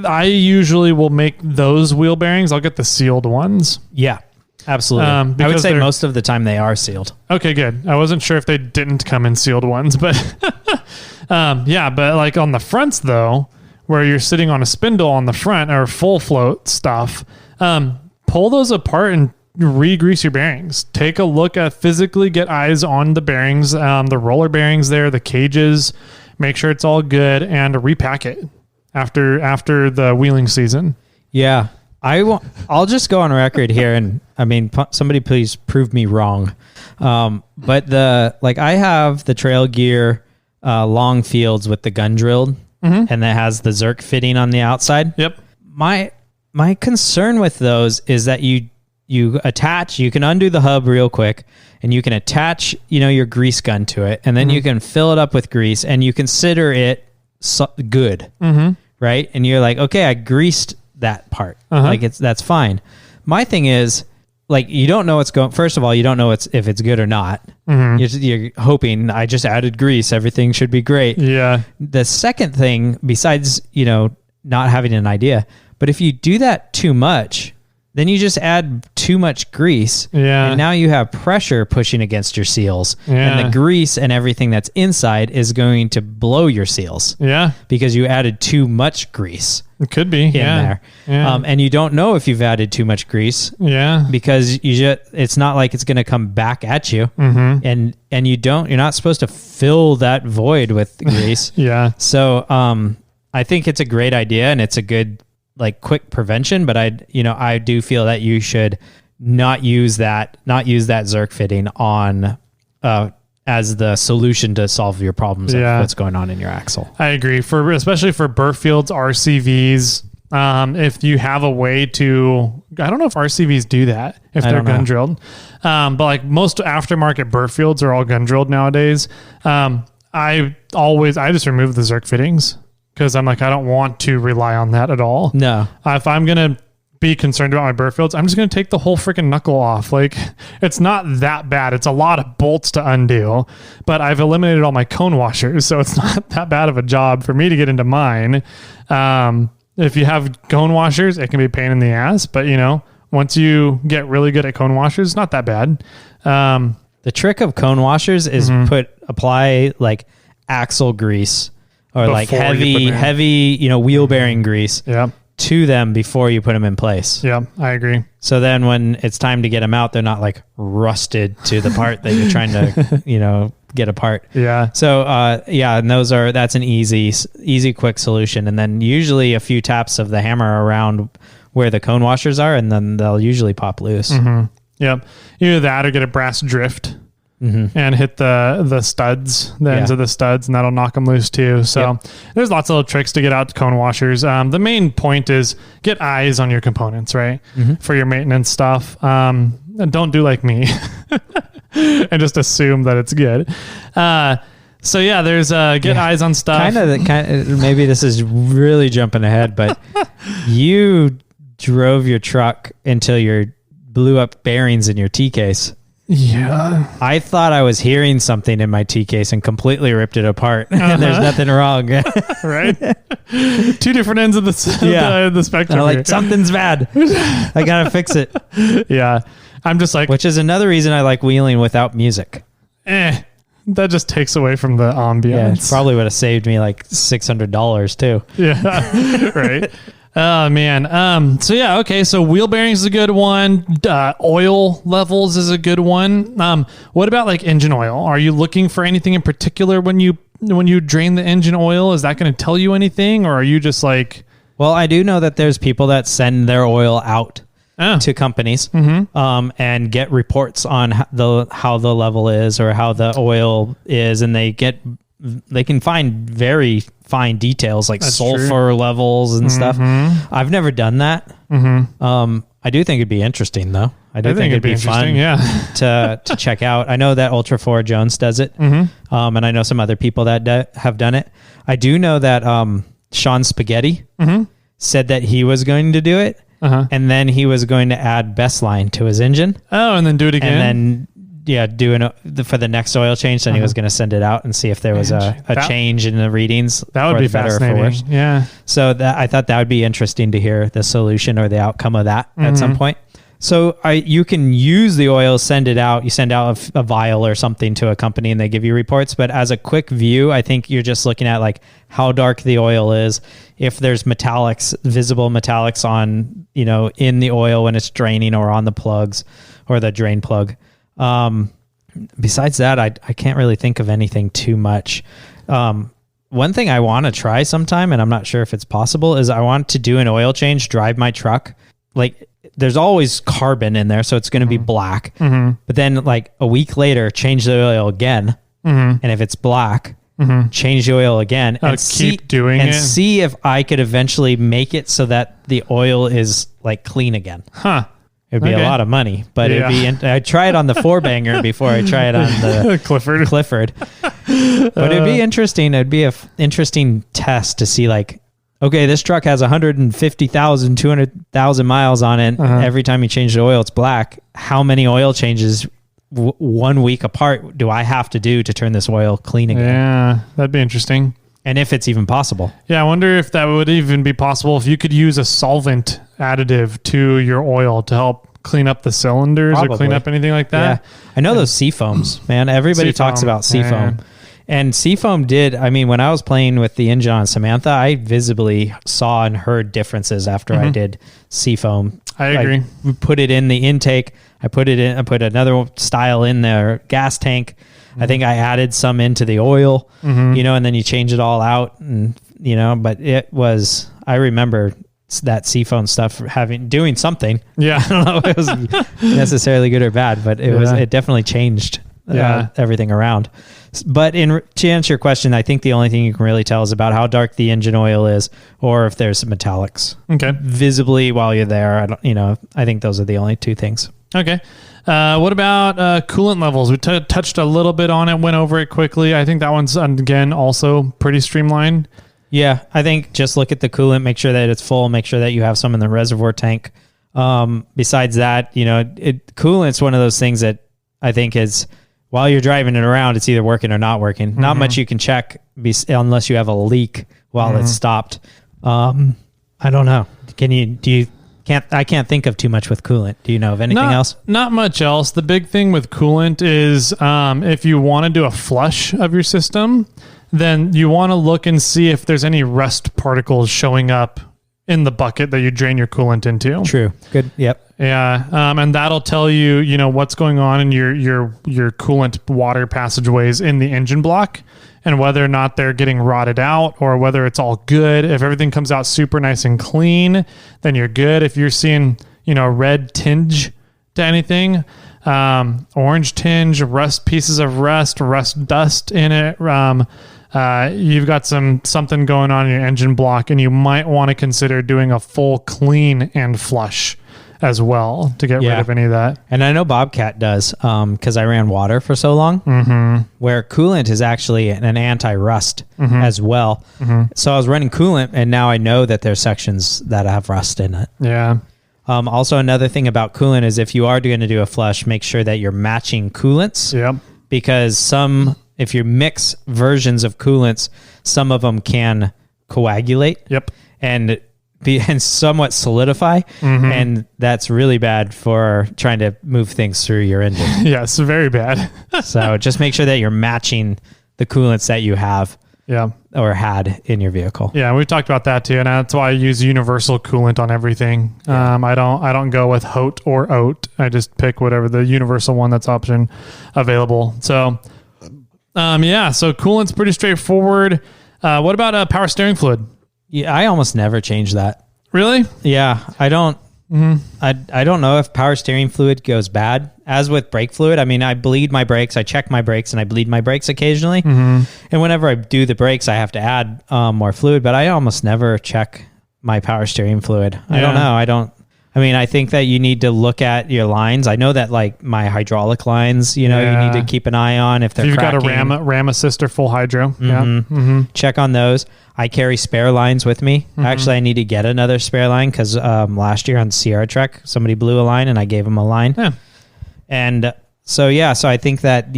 I usually will make those wheel bearings. I'll get the sealed ones. Yeah, absolutely. I would say most of the time they are sealed. Okay, good. I wasn't sure if they didn't come in sealed ones, but but like on the fronts though, where you're sitting on a spindle on the front or full float stuff, pull those apart and re-grease your bearings. Take a look at physically, get eyes on the bearings, the roller bearings there, the cages, make sure it's all good, and repack it after the wheeling season. Yeah. I'll just go on record here, and I mean, somebody please prove me wrong. But I have the trail gear, long fields with the gun drilled, and that has the Zerk fitting on the outside. Yep. My concern with those is that you can undo the hub real quick, and you can attach, your grease gun to it, and then you can fill it up with grease, and you consider it good, right? And you're like, okay, I greased that part. That's fine. My thing is, you don't know first of all, you don't know if it's good or not. You're hoping, I just added grease, everything should be great. Yeah. The second thing, besides, not having an idea, but if you do that too much, then you just add too much grease. Yeah. And now you have pressure pushing against your seals. Yeah. And the grease and everything that's inside is going to blow your seals. Yeah. Because you added too much grease. It could be in there. Yeah. And you don't know if you've added too much grease. Yeah. Because it's not like it's going to come back at you. And you're not supposed to fill that void with grease. Yeah. So I think it's a great idea, and it's a good quick prevention, but I do feel that you should not use that Zerk fitting on as the solution to solve your problems of what's going on in your axle. I agree. Especially for Burfields, RCVs, if you have a way to, I don't know if RCVs do that if they're gun drilled, but most aftermarket Burfields are all gun drilled nowadays. I just remove the Zerk fittings, because I'm I don't want to rely on that at all. No. If I'm going to be concerned about my Burfields, I'm just going to take the whole freaking knuckle off. It's not that bad. It's a lot of bolts to undo, but I've eliminated all my cone washers, so it's not that bad of a job for me to get into mine. If you have cone washers, it can be a pain in the ass, but once you get really good at cone washers, it's not that bad. The trick of cone washers is apply axle grease, or heavy, wheel bearing grease to them before you put them in place. Yeah, I agree. So then when it's time to get them out, they're not rusted to the part that you're trying to, get apart. Yeah. So, and that's an easy, quick solution. And then usually a few taps of the hammer around where the cone washers are, and then they'll usually pop loose. Yep. Either that or get a brass drift. And hit the studs, the ends of the studs, and that'll knock them loose too. So there's lots of little tricks to get out cone washers. The main point is get eyes on your components, right? For your maintenance stuff. And don't do like me and just assume that it's good. So yeah, there's get eyes on stuff. Maybe this is really jumping ahead, but you drove your truck until you blew up bearings in your T case. Yeah. I thought I was hearing something in my T case and completely ripped it apart. And there's nothing wrong. Right? Two different ends of the spectrum. I'm something's bad. I got to fix it. Yeah. I'm just which is another reason I like wheeling without music. That just takes away from the ambiance. Yeah, it probably would have saved me $600 too. Yeah. Right. Oh man. So yeah, okay. So wheel bearings is a good one. Oil levels is a good one. What about engine oil? Are you looking for anything in particular when you drain the engine oil? Is that going to tell you anything, or are you just Well, I do know that there's people that send their oil out to companies, and get reports on how the level is or how the oil is, and they can find very fine details sulfur levels and stuff. I've never done that. I do think it'd be interesting though. I think it'd be fun to check out. I know that Ultra 4 Jones does it. And I know some other people that have done it. I do know that Sean Spaghetti said that he was going to do it. And then he was going to add best line to his engine. Oh, and then do it again. And then for the next oil change, then he was going to send it out and see if there was a change in the readings. That would be fascinating. Better or for worse. Yeah. So I thought that would be interesting to hear the solution or the outcome of that at some point. So you can use the oil, send it out. You send out a vial or something to a company and they give you reports. But as a quick view, I think you're just looking at how dark the oil is. If there's visible metallics on, in the oil when it's draining or on the plugs or the drain plug. Besides that, I can't really think of anything too much. One thing I want to try sometime, and I'm not sure if it's possible, is I want to do an oil change, drive my truck like there's always carbon in there, so it's going to be black. But then like a week later, change the oil again, and if it's black, change the oil again, and keep doing it, and see if I could eventually make it so that the oil is like clean again. It'd be a lot of money, but I'd try it on the 4-banger before I try it on the Clifford. But it'd be interesting. It'd be an interesting test to see like, okay, this truck has 150,000, 200,000 miles on it. Every time you change the oil, it's black. How many oil changes 1 week apart do I have to do to turn this oil clean again? Yeah, that'd be interesting. And if it's even possible. Yeah, I wonder if that would even be possible if you could use a solvent additive to your oil to help clean up the cylinders or clean up anything like that. Yeah. I know those Seafoams, man. Everybody talks about Seafoam. And Seafoam when I was playing with the engine on Samantha, I visibly saw and heard differences after I did Seafoam. I agree. We put it in the intake. I put another style in their gas tank. I think I added some into the oil, and then you change it all out, and but it was, I remember that Seafoam stuff doing something. Yeah. I don't know if it was necessarily good or bad, but it definitely changed everything around. But to answer your question, I think the only thing you can really tell is about how dark the engine oil is, or if there's metallics visibly while you're there. I think those are the only two things. Okay. What about coolant levels? We touched a little bit on it, went over it quickly. I think that one's, again, also pretty streamlined. Yeah, I think just look at the coolant, make sure that it's full, make sure that you have some in the reservoir tank. Besides that, coolant's one of those things that I think is, while you're driving it around, it's either working or not working. Not much you can check unless you have a leak while it's stopped. I don't know. I can't think of too much with coolant. Do you know of anything else? Not much else. The big thing with coolant is if you want to do a flush of your system, then you want to look and see if there's any rust particles showing up in the bucket that you drain your coolant into. True. Good. Yep. Yeah. And that'll tell you, what's going on in your coolant water passageways in the engine block, and whether or not they're getting rotted out or whether it's all good. If everything comes out super nice and clean, then you're good. If you're seeing, red tinge to anything, orange tinge, pieces of rust dust in it, you've got something going on in your engine block, and you might want to consider doing a full clean and flush as well to get rid of any of that. And I know Bobcat does, because I ran water for so long, where coolant is actually an anti-rust as well. So I was running coolant, and now I know that there's sections that have rust in it. Yeah. Also, another thing about coolant is if you are going to do a flush, make sure that you're matching coolants. Yep. Because if you mix versions of coolants, some of them can coagulate. Yep. And somewhat solidify, and that's really bad for trying to move things through your engine. Yes, very bad. So just make sure that you're matching the coolants that you have or had in your vehicle. Yeah, we've talked about that too, and that's why I use universal coolant on everything. I don't go with HOT or OAT. I just pick whatever the universal one that's option available. So so coolant's pretty straightforward. What about power steering fluid? Yeah, I almost never change that. Really? Yeah, I don't. I don't know if power steering fluid goes bad. As with brake fluid, I bleed my brakes. I check my brakes, and I bleed my brakes occasionally. And whenever I do the brakes, I have to add more fluid. But I almost never check my power steering fluid. I don't know. I think that you need to look at your lines. I know that like my hydraulic lines, you need to keep an eye on if they're cracking. You've got a ram assist or full hydro. Check on those. I carry spare lines with me. Actually, I need to get another spare line because last year on Sierra Trek, somebody blew a line and I gave them a line. Yeah. And so I think that,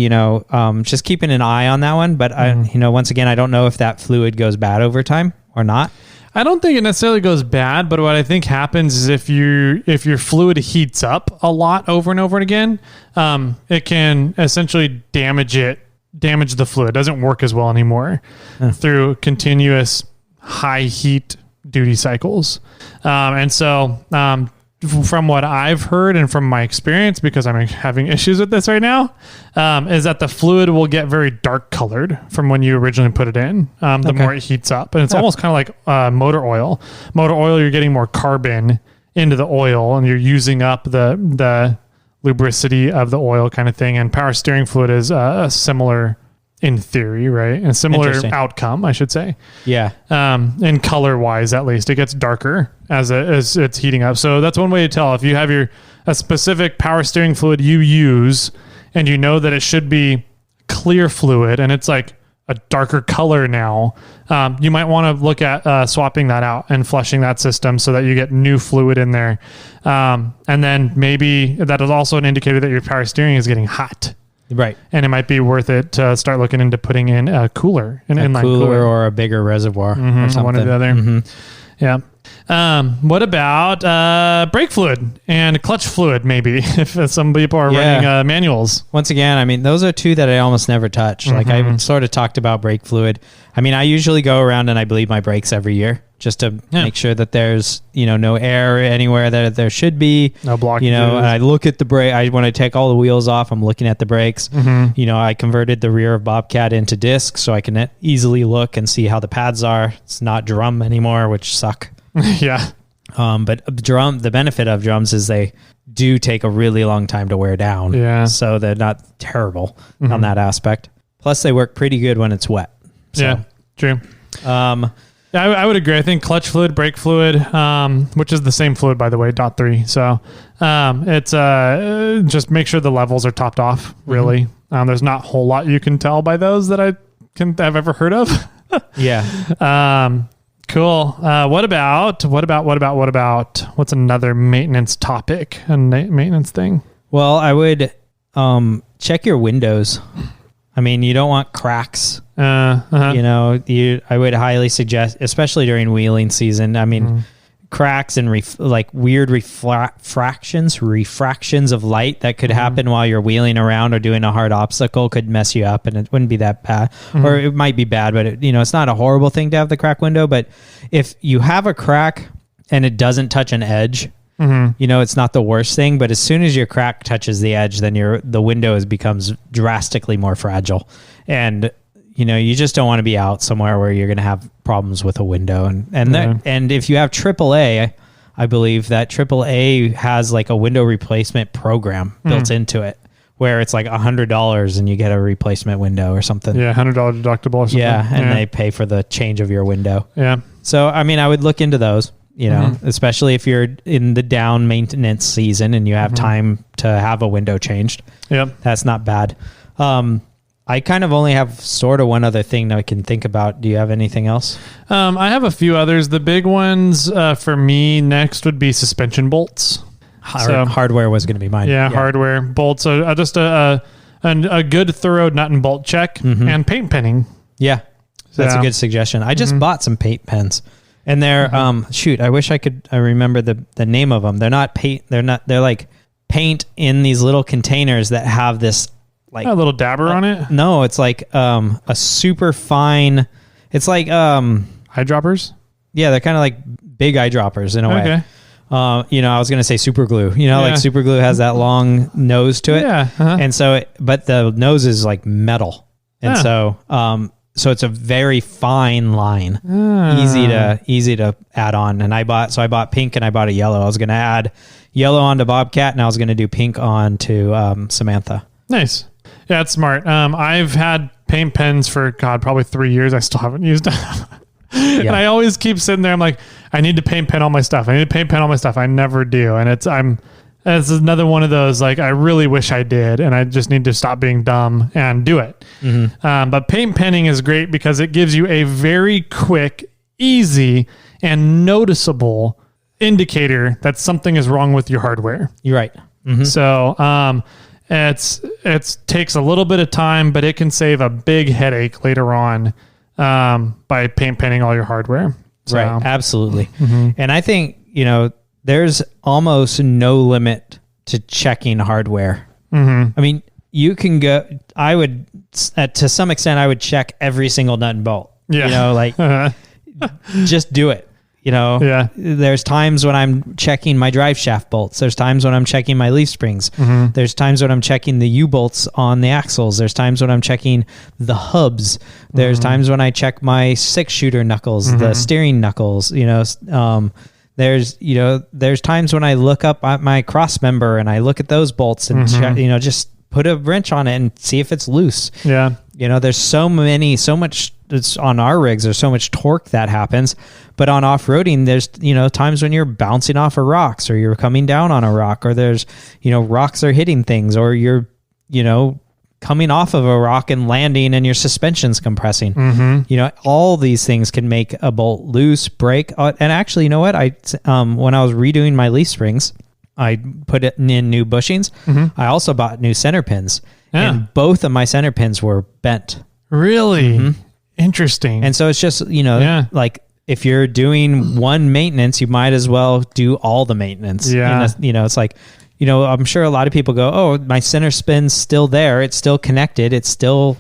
just keeping an eye on that one. But once again, I don't know if that fluid goes bad over time or not. I don't think it necessarily goes bad, but what I think happens is if your fluid heats up a lot over and over and again, it can essentially damage the fluid. It doesn't work as well anymore through continuous high heat duty cycles. From what I've heard and from my experience, because I'm having issues with this right now, is that the fluid will get very dark colored from when you originally put it in, the more it heats up. And it's almost kind of like motor oil. Motor oil, you're getting more carbon into the oil, and you're using up the lubricity of the oil kind of thing. And power steering fluid is a similar, in theory, right? A similar outcome, I should say. Yeah. And color wise, at least, it gets darker as it's heating up. So that's one way to tell if you have a specific power steering fluid you use, and you know that it should be clear fluid, and it's like a darker color now, you might want to look at swapping that out and flushing that system so that you get new fluid in there. And then maybe that is also an indicator that your power steering is getting hot. Right. And it might be worth it to start looking into putting in a cooler, an inline cooler or a bigger reservoir or something. One or the other. Mm-hmm. Yeah. What about brake fluid and clutch fluid, maybe, if some people are running manuals? Once again, I mean, those are two that I almost never touch. Like I sort of talked about brake fluid. I mean, I usually go around and I bleed my brakes every year just to make sure that there's, no air anywhere that there should be. No blockages. And I look at the brake. When I take all the wheels off, I'm looking at the brakes. I converted the rear of Bobcat into disc so I can easily look and see how the pads are. It's not drum anymore, which suck. Yeah. But the benefit of drums is they do take a really long time to wear down. Yeah. So they're not terrible on that aspect. Plus they work pretty good when it's wet. So, yeah, true. I would agree. I think clutch fluid, brake fluid, which is the same fluid, by the way, .3. So it's just make sure the levels are topped off, really. There's not a whole lot you can tell by those that I've ever heard of. Yeah. Cool. What about what's another maintenance topic, a maintenance thing? Well, I would check your windows. I mean, you don't want cracks. I would highly suggest, especially during wheeling season. I mean, cracks and weird refractions of light that could happen while you're wheeling around or doing a hard obstacle could mess you up, and it wouldn't be that bad. Or it might be bad, but it's not a horrible thing to have the crack window. But if you have a crack and it doesn't touch an edge, it's not the worst thing. But as soon as your crack touches the edge, then the window becomes drastically more fragile. And you just don't want to be out somewhere where you're going to have problems with a window. And if you have AAA, I believe that AAA has like a window replacement program built into it, where it's like $100 and you get a replacement window or something. Yeah, $100 deductible or something. Yeah, and they pay for the change of your window. Yeah. So, I mean, I would look into those, especially if you're in the down maintenance season and you have time to have a window changed. Yep. That's not bad. I kind of only have sort of one other thing that I can think about. Do you have anything else? I have a few others. The big ones for me next would be suspension bolts. Hardware was going to be mine. Yeah, hardware. Bolts. Just a good thorough nut and bolt check and paint penning. Yeah, that's a good suggestion. I just bought some paint pens. And they're, I wish I remember the name of them. They're not paint. They're like paint in these little containers that have this, like a little dabber on it. No, it's like a super fine. It's like eyedroppers. Yeah, they're kind of like big eyedroppers in a way. Okay. I was gonna say super glue. Like super glue has that long nose to it. Yeah. And so, but the nose is like metal, and so it's a very fine line, easy to add on. And I bought pink and I bought a yellow. I was gonna add yellow onto Bobcat, and I was gonna do pink onto Samantha. Nice. Yeah, it's smart. I've had paint pens for probably 3 years. I still haven't used them. And I always keep sitting there. I'm like, I need to paint pen all my stuff. I never do. And it's another one of those, like, I really wish I did, and I just need to stop being dumb and do it. But paint penning is great because it gives you a very quick, easy, and noticeable indicator that something is wrong with your hardware. You're right. So, it takes a little bit of time, but it can save a big headache later on by paint penning all your hardware. So. Right, absolutely. And I think, there's almost no limit to checking hardware. I mean, you can go, to some extent, I would check every single nut and bolt. Yeah. Just do it. There's times when I'm checking my drive shaft bolts. There's times when I'm checking my leaf springs. There's times when I'm checking the U-bolts on the axles. There's times when I'm checking the hubs. There's times when I check my 6-shooter knuckles, the steering knuckles. there's times when I look up at my cross member and I look at those bolts and just put a wrench on it and see if it's loose. Yeah. There's so much it's on our rigs. There's so much torque that happens, but on off-roading, there's, times when you're bouncing off of rocks or you're coming down on a rock, or there's, rocks are hitting things, or you're, coming off of a rock and landing and your suspension's compressing. All these things can make a bolt loose, break. And actually, you know what? When I was redoing my leaf springs, I put it in new bushings. I also bought new center pins, and both of my center pins were bent. Really? Interesting. And so it's just, like if you're doing one maintenance, you might as well do all the maintenance. Yeah. And it's like, I'm sure a lot of people go, oh, my center spin's still there. It's still connected. It's still,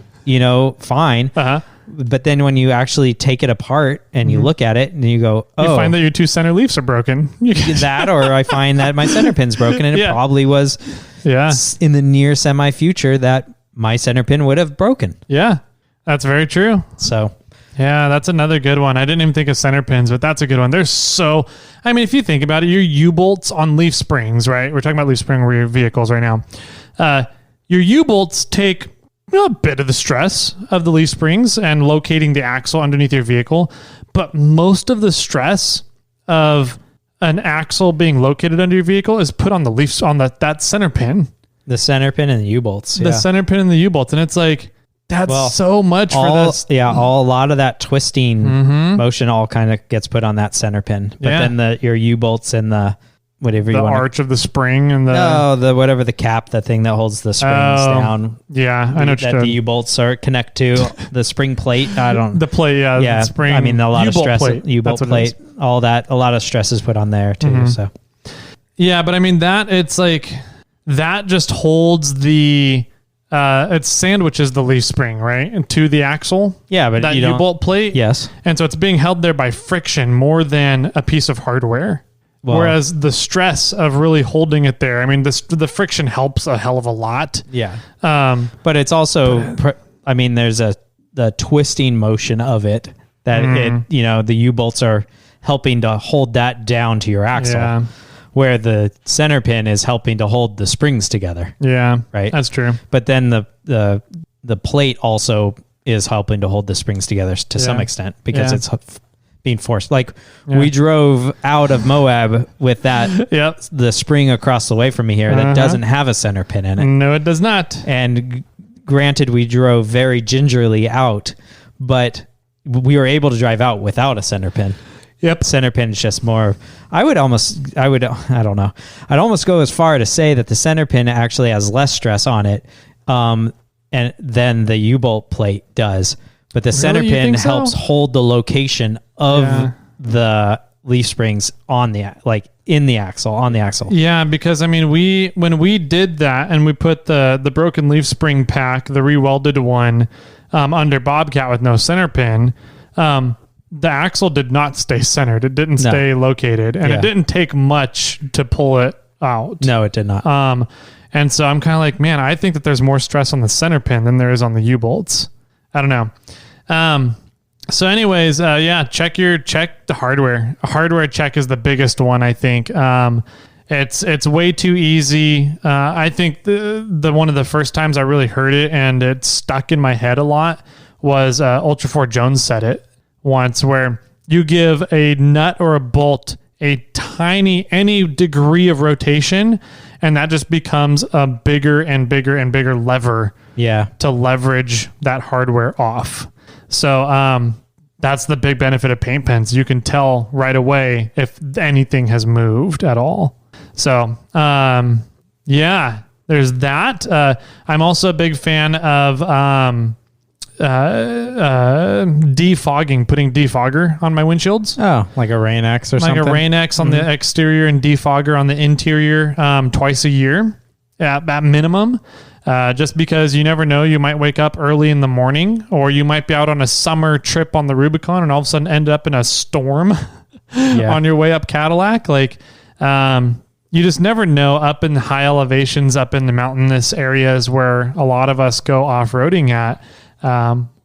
fine. But then when you actually take it apart and you look at it and you go, oh, you find that your two center leaves are broken. That, or I find that my center pin's broken, and it probably was in the near semi future that my center pin would have broken. Yeah, that's very true. So yeah, that's another good one. I didn't even think of center pins, but that's a good one. If you think about it, your U-bolts on leaf springs, right? We're talking about leaf spring rear vehicles right now. Your U-bolts take a bit of the stress of the leaf springs and locating the axle underneath your vehicle, but most of the stress of an axle being located under your vehicle is put on the leaf, on that center pin. The center pin and the U-bolts. The center pin and the U-bolts. And it's like, that's so much for this. Yeah, a lot of that twisting motion all kind of gets put on that center pin. But then your U-bolts and the whatever you want. The arch of the spring and the cap, the thing that holds the springs down. Yeah, I know that the U-bolts are connect to the spring plate. The plate, the spring. I mean, a lot of stress. U-bolt plate, all that. A lot of stress is put on there too. So, yeah, but I mean it's like that just holds the. It sandwiches the leaf spring, right? And to the axle. Yeah, but that U-bolt plate. Yes. And so it's being held there by friction more than a piece of hardware. Well, whereas the stress of really holding it there, I mean, the friction helps a hell of a lot. Yeah. But it's also, there's the twisting motion of it that the U-bolts are helping to hold that down to your axle. Yeah. Where the center pin is helping to hold the springs together. Yeah, right. That's true. But then the plate also is helping to hold the springs together to some extent because it's being forced. Like we drove out of Moab with that the spring across the way from me here that doesn't have a center pin in it. No, it does not. And granted, we drove very gingerly out, but we were able to drive out without a center pin. Yep. Center pin is just more, I don't know. I'd almost go as far to say that the center pin actually has less stress on it and than the U-bolt plate does. But the center pin helps hold the location of the leaf springs on the axle. Yeah, because when we did that and we put the broken leaf spring pack, the re-welded one, under Bobcat with no center pin, the axle did not stay centered. It didn't stay located, and it didn't take much to pull it out. No, it did not. And so I'm kind of like, man, I think that there's more stress on the center pin than there is on the U-bolts. I don't know. So anyways, check the hardware. A hardware check is the biggest one, I think. It's way too easy. I think the one of the first times I really heard it and it stuck in my head a lot was Ultra 4 Jones said it once, where you give a nut or a bolt any degree of rotation, and that just becomes a bigger and bigger and bigger lever to leverage that hardware off. So that's the big benefit of paint pens. You can tell right away if anything has moved at all. So there's that. I'm also a big fan of defogging, putting defogger on my windshields. Oh, like a Rain X or something? Like a Rain X on the exterior and defogger on the interior twice a year at minimum. Just because you never know, you might wake up early in the morning, or you might be out on a summer trip on the Rubicon and all of a sudden end up in a storm on your way up Cadillac. Like, you just never know up in the high elevations, up in the mountainous areas where a lot of us go off-roading at.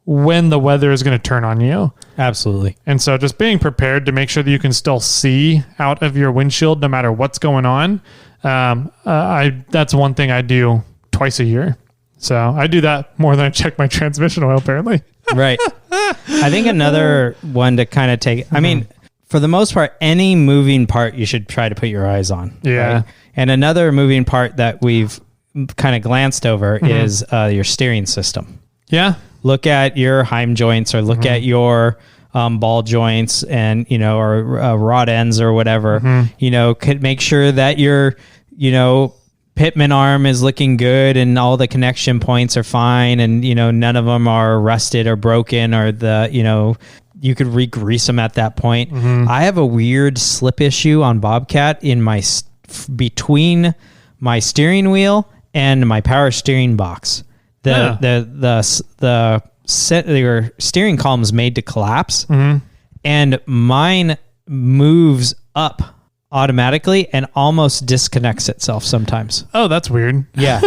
when the weather is going to turn on you. Absolutely. And so just being prepared to make sure that you can still see out of your windshield no matter what's going on. That's one thing I do twice a year. So I do that more than I check my transmission oil, apparently. Right. I think another one to kind of take, I mean, for the most part, any moving part you should try to put your eyes on. Yeah. Right? And another moving part that we've kind of glanced over is your steering system. Yeah. Look at your heim joints or look at your ball joints and, or rod ends or whatever, could make sure that your, pitman arm is looking good and all the connection points are fine. And, none of them are rusted or broken or you could re-grease them at that point. I have a weird slip issue on Bobcat in between my steering wheel and my power steering box. The steering column is made to collapse, and mine moves up automatically and almost disconnects itself sometimes. Oh, that's weird. Yeah.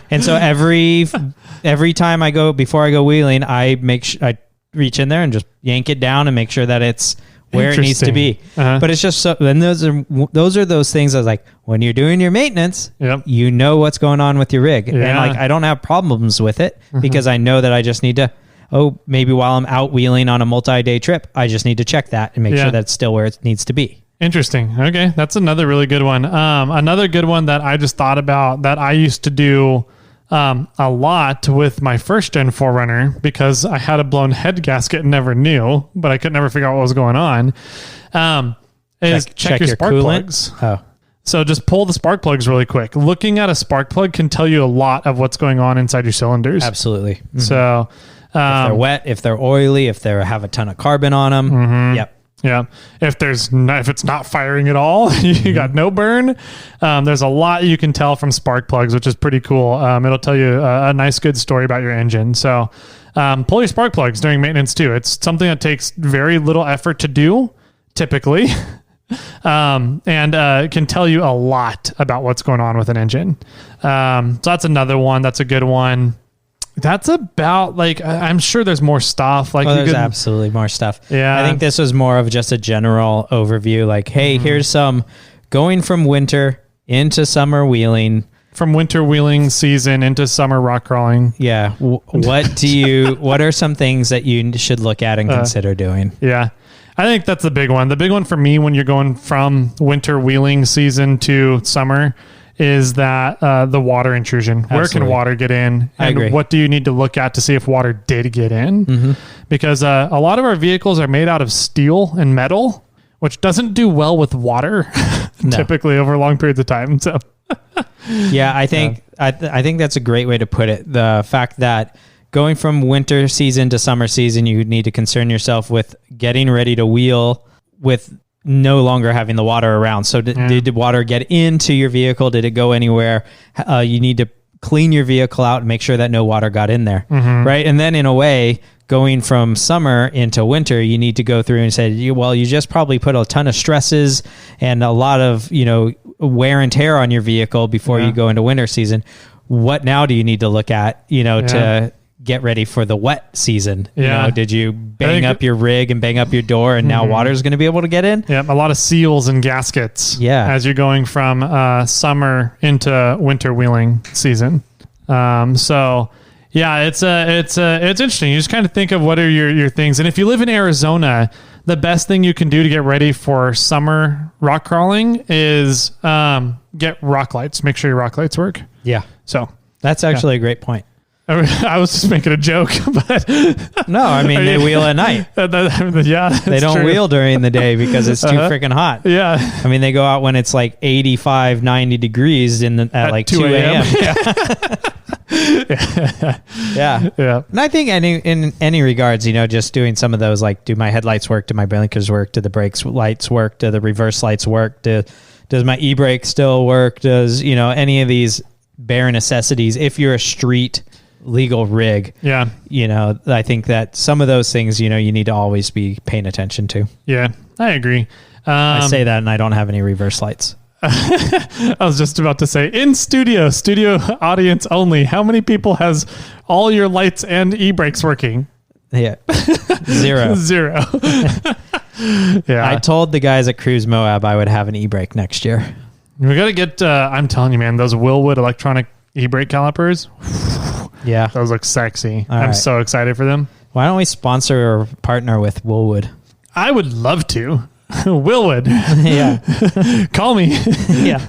And so every time before I go wheeling, I reach in there and just yank it down and make sure that it's where it needs to be. But it's just so, and those are those things that like when you're doing your maintenance, you know what's going on with your rig. And like, I don't have problems with it because I know that I just need to, maybe while I'm out wheeling on a multi-day trip, I just need to check that and make sure that it's still where it needs to be. Interesting. Okay. That's another really good one. Another good one that I just thought about that I used to do a lot with my first gen 4Runner because I had a blown head gasket and never knew, but I could never figure out what was going on. Is check your spark plugs. Oh. So just pull the spark plugs really quick. Looking at a spark plug can tell you a lot of what's going on inside your cylinders. Absolutely. So if they're wet, if they're oily, if they have a ton of carbon on them. Yep. Yeah. If it's not firing at all, you got no burn. There's a lot you can tell from spark plugs, which is pretty cool. It'll tell you a nice, good story about your engine. So pull your spark plugs during maintenance too. It's something that takes very little effort to do typically. And can tell you a lot about what's going on with an engine. So that's another one. That's a good one. That's about I'm sure there's more stuff. There's absolutely more stuff. Yeah. I think this was more of just a general overview. Like, hey, here's some going from winter into summer wheeling. From winter wheeling season into summer rock crawling. Yeah. What are some things that you should look at and consider doing? Yeah. I think that's the big one. The big one for me when you're going from winter wheeling season to summer is that the water intrusion. Absolutely. Where can water get in? And what do you need to look at to see if water did get in? Because a lot of our vehicles are made out of steel and metal, which doesn't do well with water typically over long periods of time. So yeah, I think that's a great way to put it. The fact that going from winter season to summer season, you need to concern yourself with getting ready to wheel with no longer having the water around. So did water get into your vehicle? Did it go anywhere? You need to clean your vehicle out and make sure that no water got in there. Right. And then in a way, going from summer into winter, you need to go through and say, you just probably put a ton of stresses and a lot of, wear and tear on your vehicle before you go into winter season. What now do you need to look at, to get ready for the wet season? Did you bang up your rig and bang up your door and now water's going to be able to get in? Yep, a lot of seals and gaskets as you're going from summer into winter wheeling season. So yeah, it's interesting. You just kind of think of what are your things. And if you live in Arizona, the best thing you can do to get ready for summer rock crawling is get rock lights. Make sure your rock lights work. Yeah. So that's actually a great point. I was just making a joke, but no, I mean, they wheel at night. They don't true. Wheel during the day because it's too freaking hot. Yeah. I mean, they go out when it's like 85, 90 degrees at like 2 a.m. Yeah. And I think in any regards, just doing some of those, like, do my headlights work? Do my blinkers work? Do the brakes lights work? Do the reverse lights work? Does my e-brake still work? Does, any of these bare necessities, if you're a street legal rig, I think that some of those things, you need to always be paying attention to. Yeah, I agree. I say that and I don't have any reverse lights. I was just about to say, in studio audience only, how many people has all your lights and e-brakes working? Yeah. Zero. Zero. Yeah. I told the guys at Cruise Moab I would have an e-brake next year. We got to get, I'm telling you, man, those Willwood electronic e-brake calipers, Yeah. those look sexy. All I'm right. so excited for them. Why don't we sponsor or partner with Woolwood? I would love to. Willwood. Yeah. Call me. Yeah.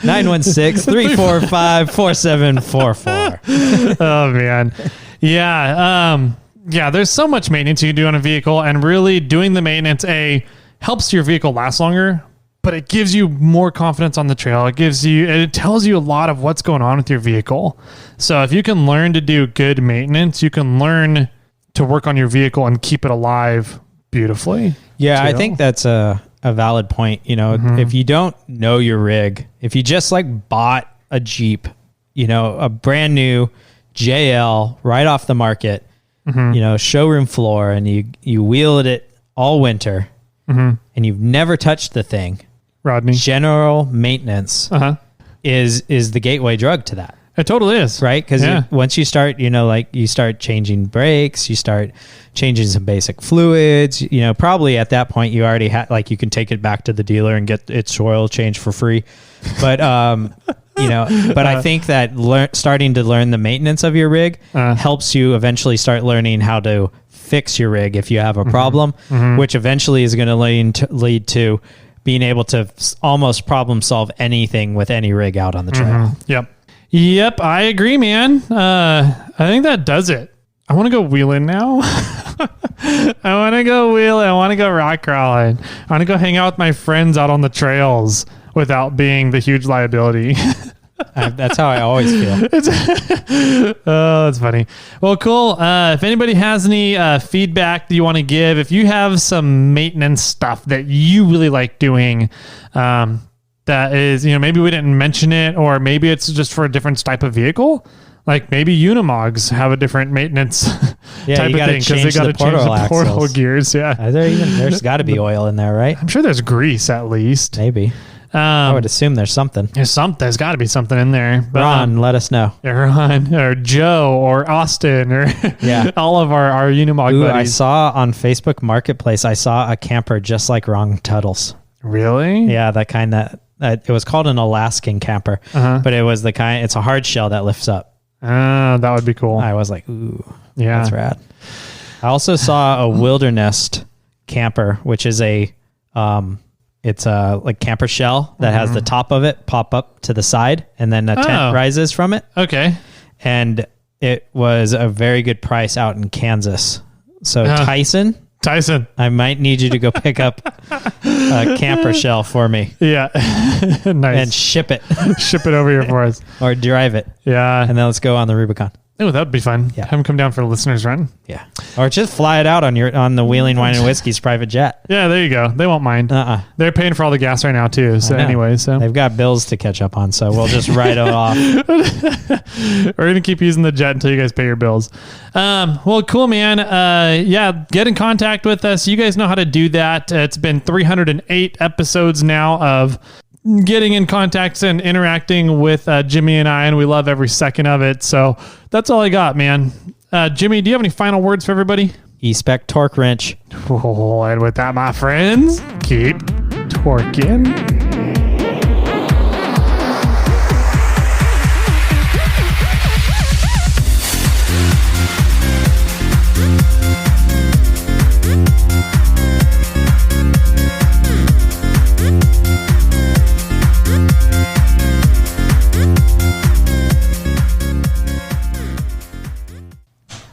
916-345-4744. Oh, man. Yeah. Yeah, there's so much maintenance you can do on a vehicle, and really doing the maintenance, helps your vehicle last longer, but it gives you more confidence on the trail. It tells you a lot of what's going on with your vehicle. So if you can learn to do good maintenance, you can learn to work on your vehicle and keep it alive beautifully. Yeah, too. I think that's a valid point. You know, if you don't know your rig, if you just like bought a Jeep, you know, a brand new JL right off the market, you know, showroom floor, and you wheeled it all winter, and you've never touched the thing, Rodney, general maintenance is the gateway drug to that. It totally is. Right? Because once you start, you know, like you start changing brakes, you start changing some basic fluids, you know, probably at that point you already had, like, you can take it back to the dealer and get its oil changed for free. But, you know, but I think that starting to learn the maintenance of your rig helps you eventually start learning how to fix your rig if you have a problem, which eventually is going to lead to being able to almost problem solve anything with any rig out on the trail. Yep, I agree, man. I think that does it. I want to go wheeling now. I want to go wheeling. I want to go rock crawling. I want to go hang out with my friends out on the trails without being the huge liability. That's how I always feel. Oh, that's funny. Well, cool. If anybody has any feedback that you want to give, if you have some maintenance stuff that you really like doing, that is, you know, maybe we didn't mention it, or maybe it's just for a different type of vehicle. Like maybe Unimogs have a different maintenance type of thing because they got to change the portal gears. Yeah. There's got to be oil in there, right? I'm sure there's grease at least. Maybe. I would assume there's something. There's got to be something in there. But, Ron, let us know. Ron or Joe or Austin or all of our Unimog buddies. I saw on Facebook Marketplace, I saw a camper just like Ron Tuttle's. Really? Yeah, that kind that it was called an Alaskan camper, but it was the kind. It's a hard shell that lifts up. That would be cool. I was like, ooh, yeah, that's rad. I also saw a Wilderness camper, which is it's a like camper shell that has the top of it pop up to the side, and then a tent rises from it. Okay, and it was a very good price out in Kansas. So Tyson, I might need you to go pick up a camper shell for me. Yeah. Nice. And ship it. Ship it over here for us. Or drive it. Yeah. And then let's go on the Rubicon. Oh, that would be fun. Yeah. Have them come down for the listeners' run. Yeah. Or just fly it out on the Wheeling Wine and Whiskey's private jet. Yeah, there you go. They won't mind. They're paying for all the gas right now too. So anyway, they've got bills to catch up on, so we'll just write it off. We're gonna keep using the jet until you guys pay your bills. Well, cool, man. Yeah, get in contact with us. You guys know how to do that. It's been 308 episodes now of getting in contact and interacting with Jimmy and I, and we love every second of it. So that's all I got, man. Jimmy, do you have any final words for everybody? E-Spec Torque Wrench. Oh, and with that, my friends, keep torquing.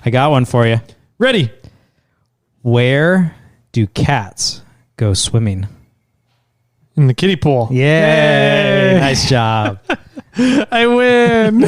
I got one for you. Ready. Where do cats go swimming? In the kiddie pool. Yay! Nice job. I win.